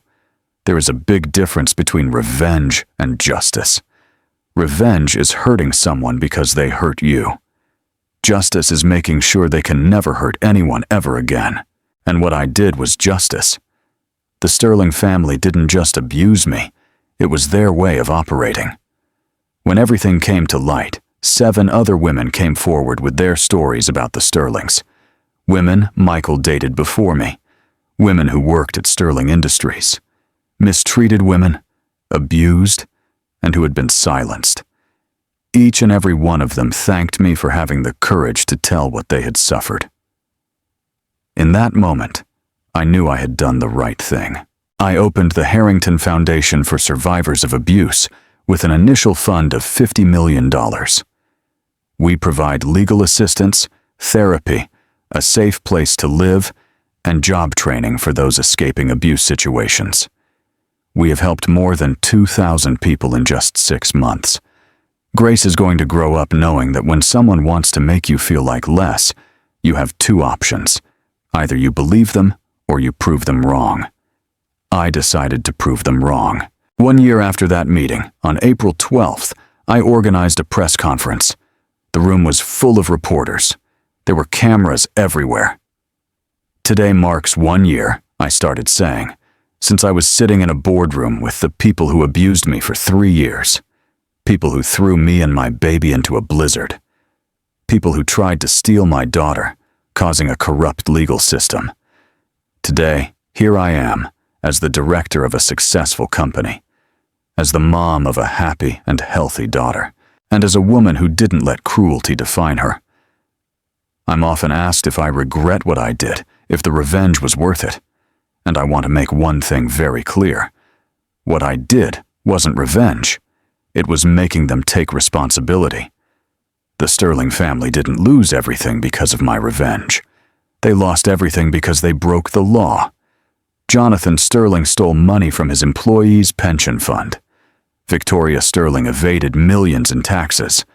There is a big difference between revenge and justice. Revenge is hurting someone because they hurt you. Justice is making sure they can never hurt anyone ever again. And what I did was justice. The Sterling family didn't just abuse me, it was their way of operating. When everything came to light, 7 other women came forward with their stories about the Sterlings. Women Michael dated before me, women who worked at Sterling Industries, mistreated women, abused, and who had been silenced. Each and every one of them thanked me for having the courage to tell what they had suffered. In that moment, I knew I had done the right thing. I opened the Harrington Foundation for Survivors of Abuse with an initial fund of $50 million. We provide legal assistance, therapy, a safe place to live, and job training for those escaping abuse situations. We have helped more than 2,000 people in just 6 months. Grace is going to grow up knowing that when someone wants to make you feel like less, you have 2 options. Either you believe them or you prove them wrong. I decided to prove them wrong. 1 year after that meeting, on April 12th, I organized a press conference. The room was full of reporters. There were cameras everywhere. Today marks 1 year, I started saying, since I was sitting in a boardroom with the people who abused me for 3 years. People who threw me and my baby into a blizzard. People who tried to steal my daughter, causing a corrupt legal system. Today, here I am, as the director of a successful company, as the mom of a happy and healthy daughter, and as a woman who didn't let cruelty define her. I'm often asked if I regret what I did, if the revenge was worth it. And I want to make one thing very clear. What I did wasn't revenge. It was making them take responsibility. The Sterling family didn't lose everything because of my revenge. They lost everything because they broke the law. Jonathan Sterling stole money from his employees' pension fund. Victoria Sterling evaded millions in taxes.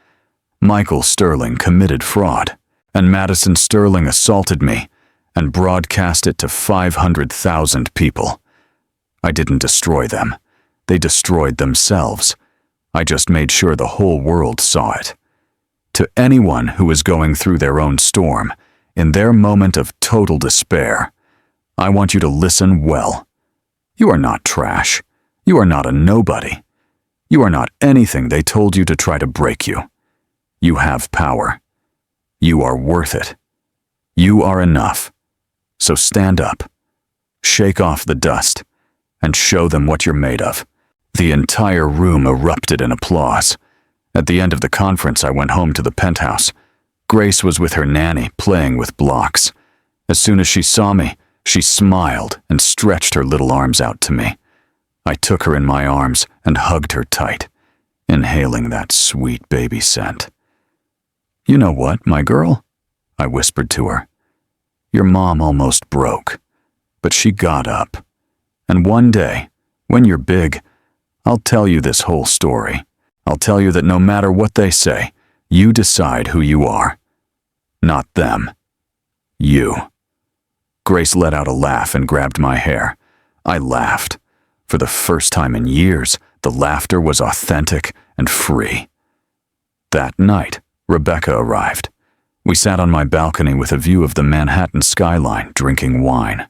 Michael Sterling committed fraud. And Madison Sterling assaulted me and broadcast it to 500,000 people. I didn't destroy them. They destroyed themselves. I just made sure the whole world saw it. To anyone who is going through their own storm, in their moment of total despair, I want you to listen well. You are not trash. You are not a nobody. You are not anything they told you to try to break you. You have power. You are worth it. You are enough. So stand up, shake off the dust, and show them what you're made of. The entire room erupted in applause. At the end of the conference, I went home to the penthouse. Grace was with her nanny, playing with blocks. As soon as she saw me, she smiled and stretched her little arms out to me. I took her in my arms and hugged her tight, inhaling that sweet baby scent. "You know what, my girl?" I whispered to her. "Your mom almost broke, but she got up. And one day, when you're big, I'll tell you this whole story. I'll tell you that no matter what they say, you decide who you are. Not them. You." Grace let out a laugh and grabbed my hair. I laughed. For the first time in years, the laughter was authentic and free. That night, Rebecca arrived. We sat on my balcony with a view of the Manhattan skyline, drinking wine.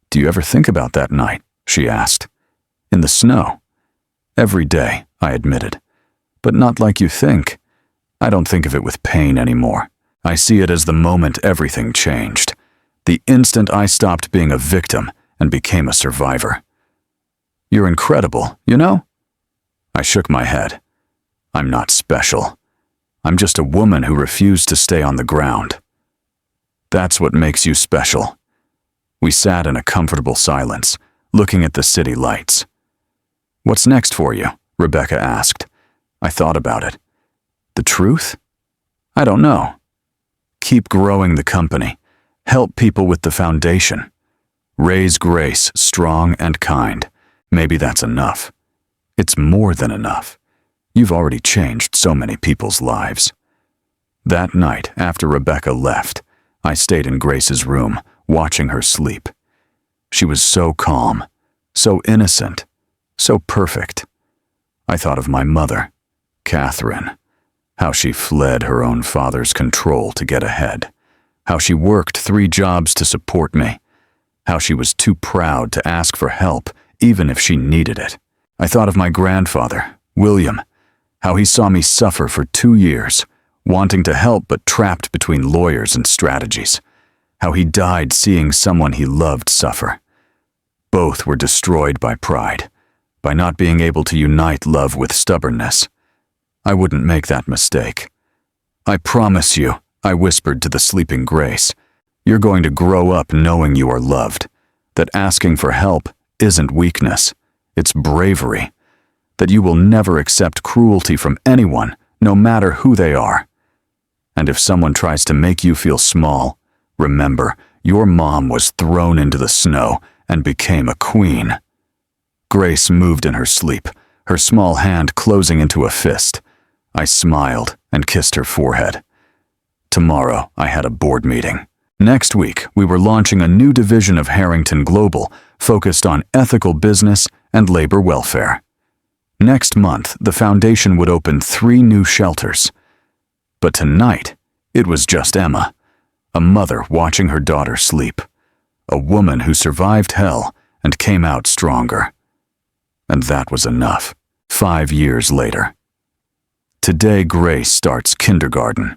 "Do you ever think about that night?" she asked. "In the snow?" "Every day," I admitted. "But not like you think. I don't think of it with pain anymore. I see it as the moment everything changed. The instant I stopped being a victim and became a survivor." "You're incredible, you know?" I shook my head. "I'm not special. I'm just a woman who refused to stay on the ground." "That's what makes you special." We sat in a comfortable silence, looking at the city lights. "What's next for you?" Rebecca asked. I thought about it. "The truth? I don't know. Keep growing the company. Help people with the foundation. Raise Grace strong and kind. Maybe that's enough. It's more than enough. You've already changed so many people's lives. That night, after Rebecca left, I stayed in Grace's room, watching her sleep. She was so calm, so innocent, so perfect. I thought of my mother, Catherine, how she fled her own father's control to get ahead, how she worked 3 jobs to support me, how she was too proud to ask for help even if she needed it. I thought of my grandfather, William, how he saw me suffer for 2 years, wanting to help but trapped between lawyers and strategies, how he died seeing someone he loved suffer. Both were destroyed by pride, by not being able to unite love with stubbornness. I wouldn't make that mistake. I promise you, I whispered to the sleeping Grace, you're going to grow up knowing you are loved, that asking for help isn't weakness, it's bravery, that you will never accept cruelty from anyone, no matter who they are. And if someone tries to make you feel small, remember, your mom was thrown into the snow and became a queen. Grace moved in her sleep, her small hand closing into a fist. I smiled and kissed her forehead. Tomorrow, I had a board meeting. Next week, we were launching a new division of Harrington Global focused on ethical business and labor welfare. Next month, the foundation would open 3 new shelters. But tonight, it was just Emma, a mother watching her daughter sleep, a woman who survived hell and came out stronger. And that was enough. 5 years later. Today, Grace starts kindergarten.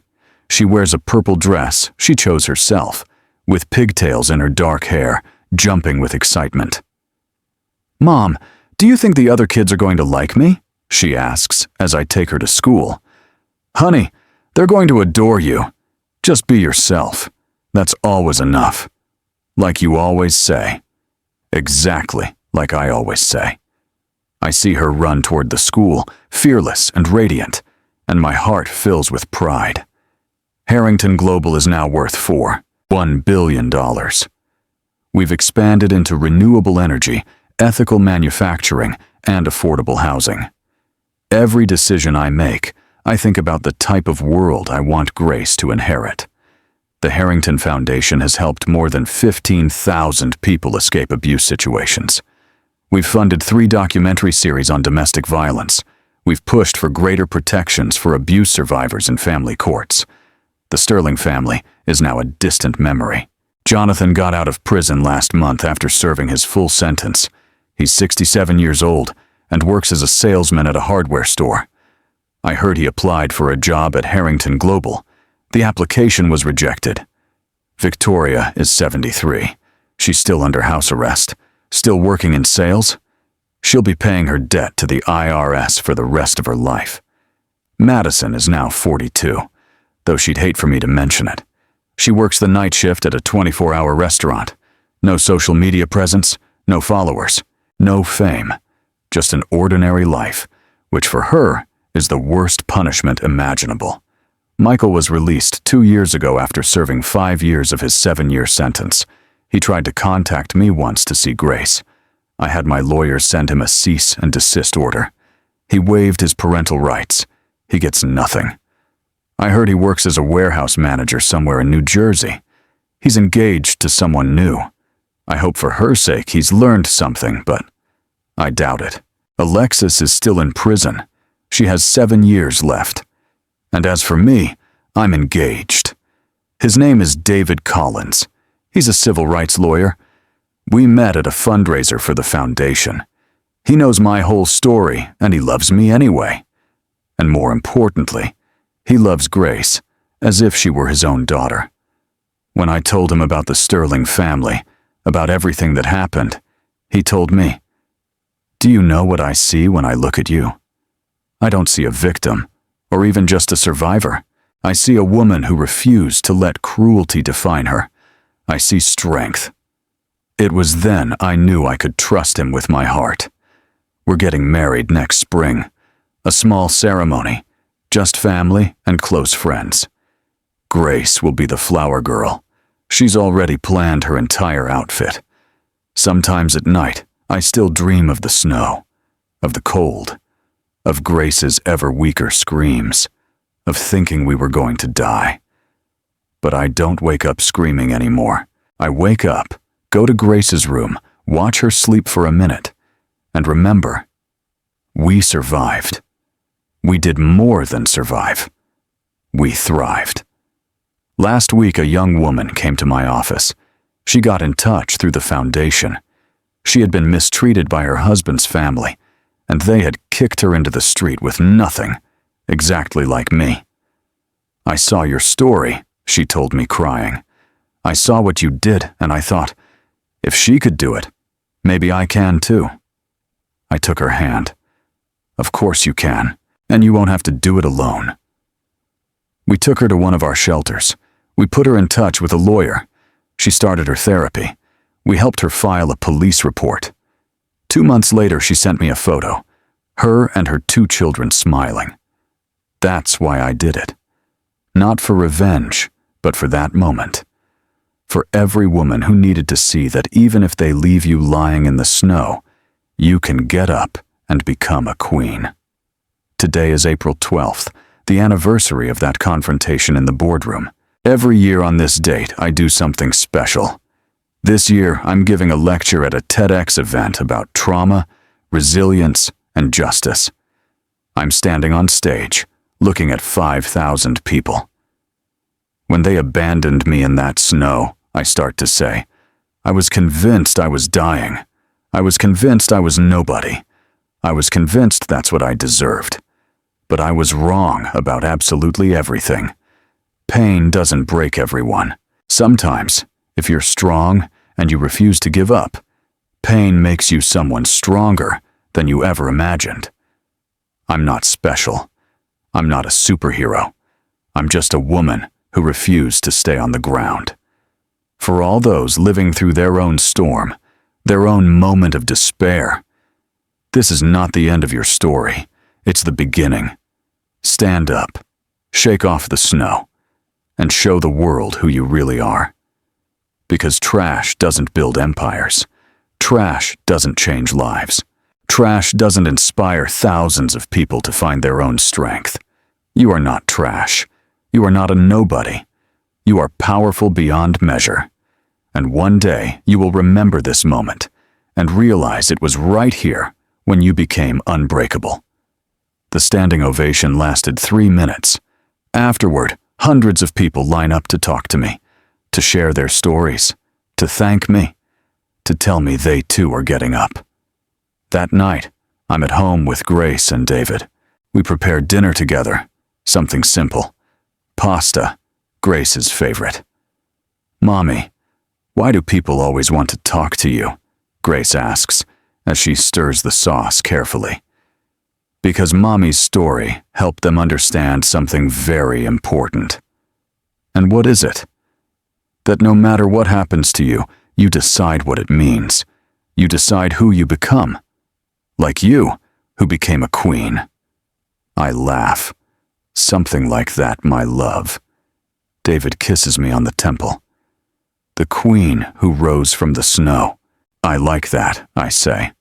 She wears a purple dress she chose herself, with pigtails in her dark hair, jumping with excitement. "Mom, do you think the other kids are going to like me?" she asks as I take her to school. "Honey, they're going to adore you. Just be yourself. That's always enough. Like you always say." Exactly like I always say. I see her run toward the school, fearless and radiant, and my heart fills with pride. Harrington Global is now worth $1 billion. We've expanded into renewable energy, ethical manufacturing, and affordable housing. Every decision I make, I think about the type of world I want Grace to inherit. The Harrington Foundation has helped more than 15,000 people escape abuse situations. We've funded 3 documentary series on domestic violence. We've pushed for greater protections for abuse survivors in family courts. The Sterling family is now a distant memory. Jonathan got out of prison last month after serving his full sentence. He's 67 years old and works as a salesman at a hardware store. I heard he applied for a job at Harrington Global. The application was rejected. Victoria is 73. She's still under house arrest, still working in sales. She'll be paying her debt to the IRS for the rest of her life. Madison is now 42, though she'd hate for me to mention it. She works the night shift at a 24-hour restaurant. No social media presence, no followers, no fame. Just an ordinary life, which for her is the worst punishment imaginable. Michael was released 2 years ago after serving 5 years of his 7-year sentence. He tried to contact me once to see Grace. I had my lawyer send him a cease and desist order. He waived his parental rights. He gets nothing. I heard he works as a warehouse manager somewhere in New Jersey. He's engaged to someone new. I hope for her sake he's learned something, but I doubt it. Alexis is still in prison. She has 7 years left. And as for me, I'm engaged. His name is David Collins. He's a civil rights lawyer. We met at a fundraiser for the foundation. He knows my whole story, and he loves me anyway. And more importantly, he loves Grace, as if she were his own daughter. When I told him about the Sterling family, about everything that happened, he told me, "Do you know what I see when I look at you? I don't see a victim, or even just a survivor. I see a woman who refused to let cruelty define her. I see strength." It was then I knew I could trust him with my heart. We're getting married next spring. A small ceremony, just family and close friends. Grace will be the flower girl. She's already planned her entire outfit. Sometimes at night, I still dream of the snow, of the cold, of Grace's ever weaker screams, of thinking we were going to die. But I don't wake up screaming anymore. I wake up, go to Grace's room, watch her sleep for a minute, and remember, we survived. We did more than survive. We thrived. Last week, a young woman came to my office. She got in touch through the foundation. She had been mistreated by her husband's family, and they had kicked her into the street with nothing, exactly like me. I saw your story, she told me, crying. I saw what you did, and I thought, if she could do it, maybe I can too. I took her hand. Of course you can, and you won't have to do it alone. We took her to one of our shelters. We put her in touch with a lawyer. She started her therapy. We helped her file a police report. 2 months later, she sent me a photo, her and her 2 children smiling. That's why I did it. Not for revenge, but for that moment. For every woman who needed to see that even if they leave you lying in the snow, you can get up and become a queen. Today is April 12th, the anniversary of that confrontation in the boardroom. Every year on this date, I do something special. This year, I'm giving a lecture at a TEDx event about trauma, resilience, and justice. I'm standing on stage, looking at 5,000 people. When they abandoned me in that snow, I start to say, I was convinced I was dying. I was convinced I was nobody. I was convinced that's what I deserved. But I was wrong about absolutely everything. Pain doesn't break everyone. Sometimes, if you're strong and you refuse to give up, pain makes you someone stronger than you ever imagined. I'm not special. I'm not a superhero. I'm just a woman who refused to stay on the ground. For all those living through their own storm, their own moment of despair, this is not the end of your story. It's the beginning. Stand up, shake off the snow, and show the world who you really are. Because trash doesn't build empires. Trash doesn't change lives. Trash doesn't inspire thousands of people to find their own strength. You are not trash. You are not a nobody. You are powerful beyond measure. And one day you will remember this moment and realize it was right here when you became unbreakable. The standing ovation lasted 3 minutes. Afterward, hundreds of people line up to talk to me, to share their stories, to thank me, to tell me they too are getting up. That night, I'm at home with Grace and David. We prepared dinner together, something simple. Pasta, Grace's favorite. Mommy, why do people always want to talk to you? Grace asks, as she stirs the sauce carefully. Because Mommy's story helped them understand something very important. And what is it? That no matter what happens to you, you decide what it means. You decide who you become. Like you, who became a queen. I laugh. Something like that, my love. David kisses me on the temple. The queen who rose from the snow. I like that, I say.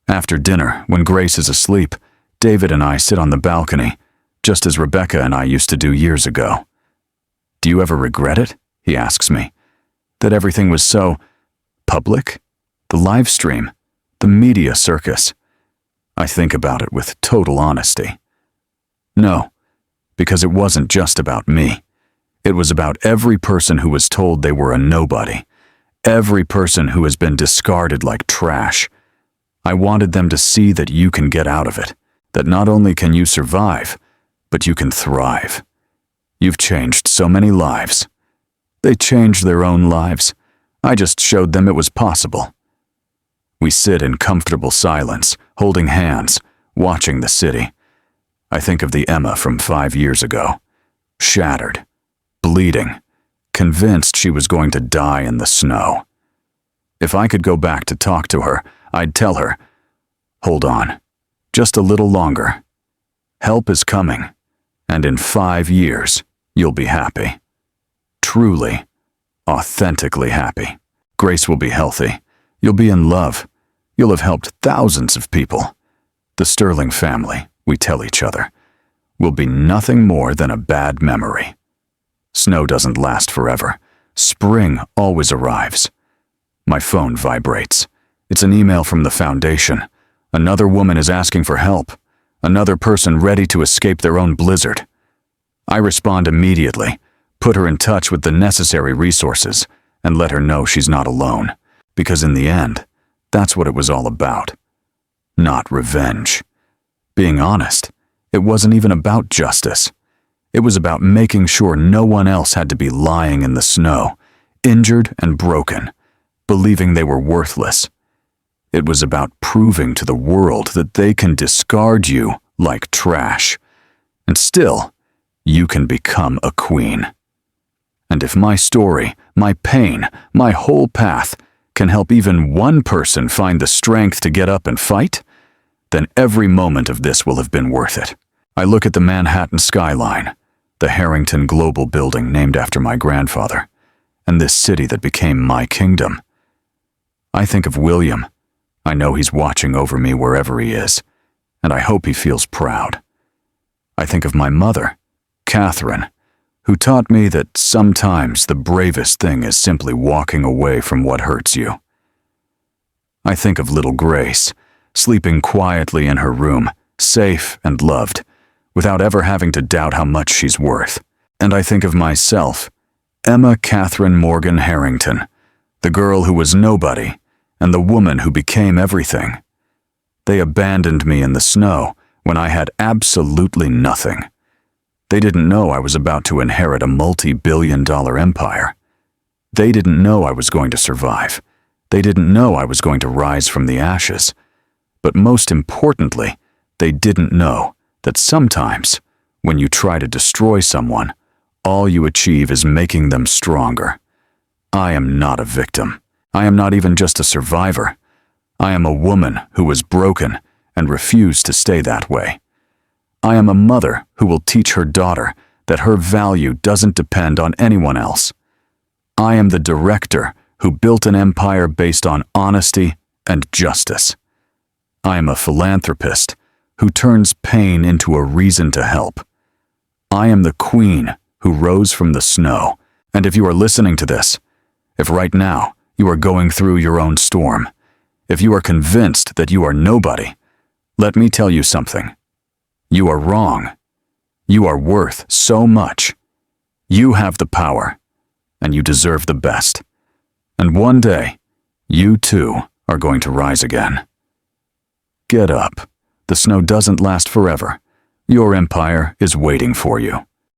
After dinner, when Grace is asleep, David and I sit on the balcony, just as Rebecca and I used to do years ago. Do you ever regret it? He asks me. That everything was so public? The live stream, the media circus. I think about it with total honesty. No, because it wasn't just about me. It was about every person who was told they were a nobody. Every person who has been discarded like trash. I wanted them to see that you can get out of it. That not only can you survive, but you can thrive. You've changed so many lives. They changed their own lives. I just showed them it was possible. We sit in comfortable silence, holding hands, watching the city. I think of the Emma from 5 years ago. Shattered, bleeding, convinced she was going to die in the snow. If I could go back to talk to her, I'd tell her, hold on. Just a little longer. Help is coming, and in 5 years, you'll be happy. Truly, authentically happy. Grace will be healthy. You'll be in love. You'll have helped thousands of people. The Sterling family, we tell each other, will be nothing more than a bad memory. Snow doesn't last forever. Spring always arrives. My phone vibrates. It's an email from the foundation. Another woman is asking for help. Another person ready to escape their own blizzard. I respond immediately, put her in touch with the necessary resources, and let her know she's not alone. Because in the end, that's what it was all about. Not revenge. Being honest, it wasn't even about justice. It was about making sure no one else had to be lying in the snow, injured and broken, believing they were worthless. It was about proving to the world that they can discard you like trash, and still, you can become a queen. And if my story, my pain, my whole path can help even one person find the strength to get up and fight, then every moment of this will have been worth it. I look at the Manhattan skyline, the Harrington Global building named after my grandfather, and this city that became my kingdom. I think of William. I know he's watching over me wherever he is, and I hope he feels proud. I think of my mother, Catherine, who taught me that sometimes the bravest thing is simply walking away from what hurts you. I think of little Grace, sleeping quietly in her room, safe and loved, without ever having to doubt how much she's worth. And I think of myself, Emma Catherine Morgan Harrington, the girl who was nobody, and the woman who became everything. They abandoned me in the snow when I had absolutely nothing. They didn't know I was about to inherit a multi-billion-dollar empire. They didn't know I was going to survive. They didn't know I was going to rise from the ashes. But most importantly, they didn't know that sometimes, when you try to destroy someone, all you achieve is making them stronger. I am not a victim. I am not even just a survivor. I am a woman who was broken and refused to stay that way. I am a mother who will teach her daughter that her value doesn't depend on anyone else. I am the director who built an empire based on honesty and justice. I am a philanthropist who turns pain into a reason to help. I am the queen who rose from the snow. And if you are listening to this, if right now you are going through your own storm, if you are convinced that you are nobody, let me tell you something. You are wrong. You are worth so much. You have the power, and you deserve the best. And one day, you too are going to rise again. Get up. The snow doesn't last forever. Your empire is waiting for you.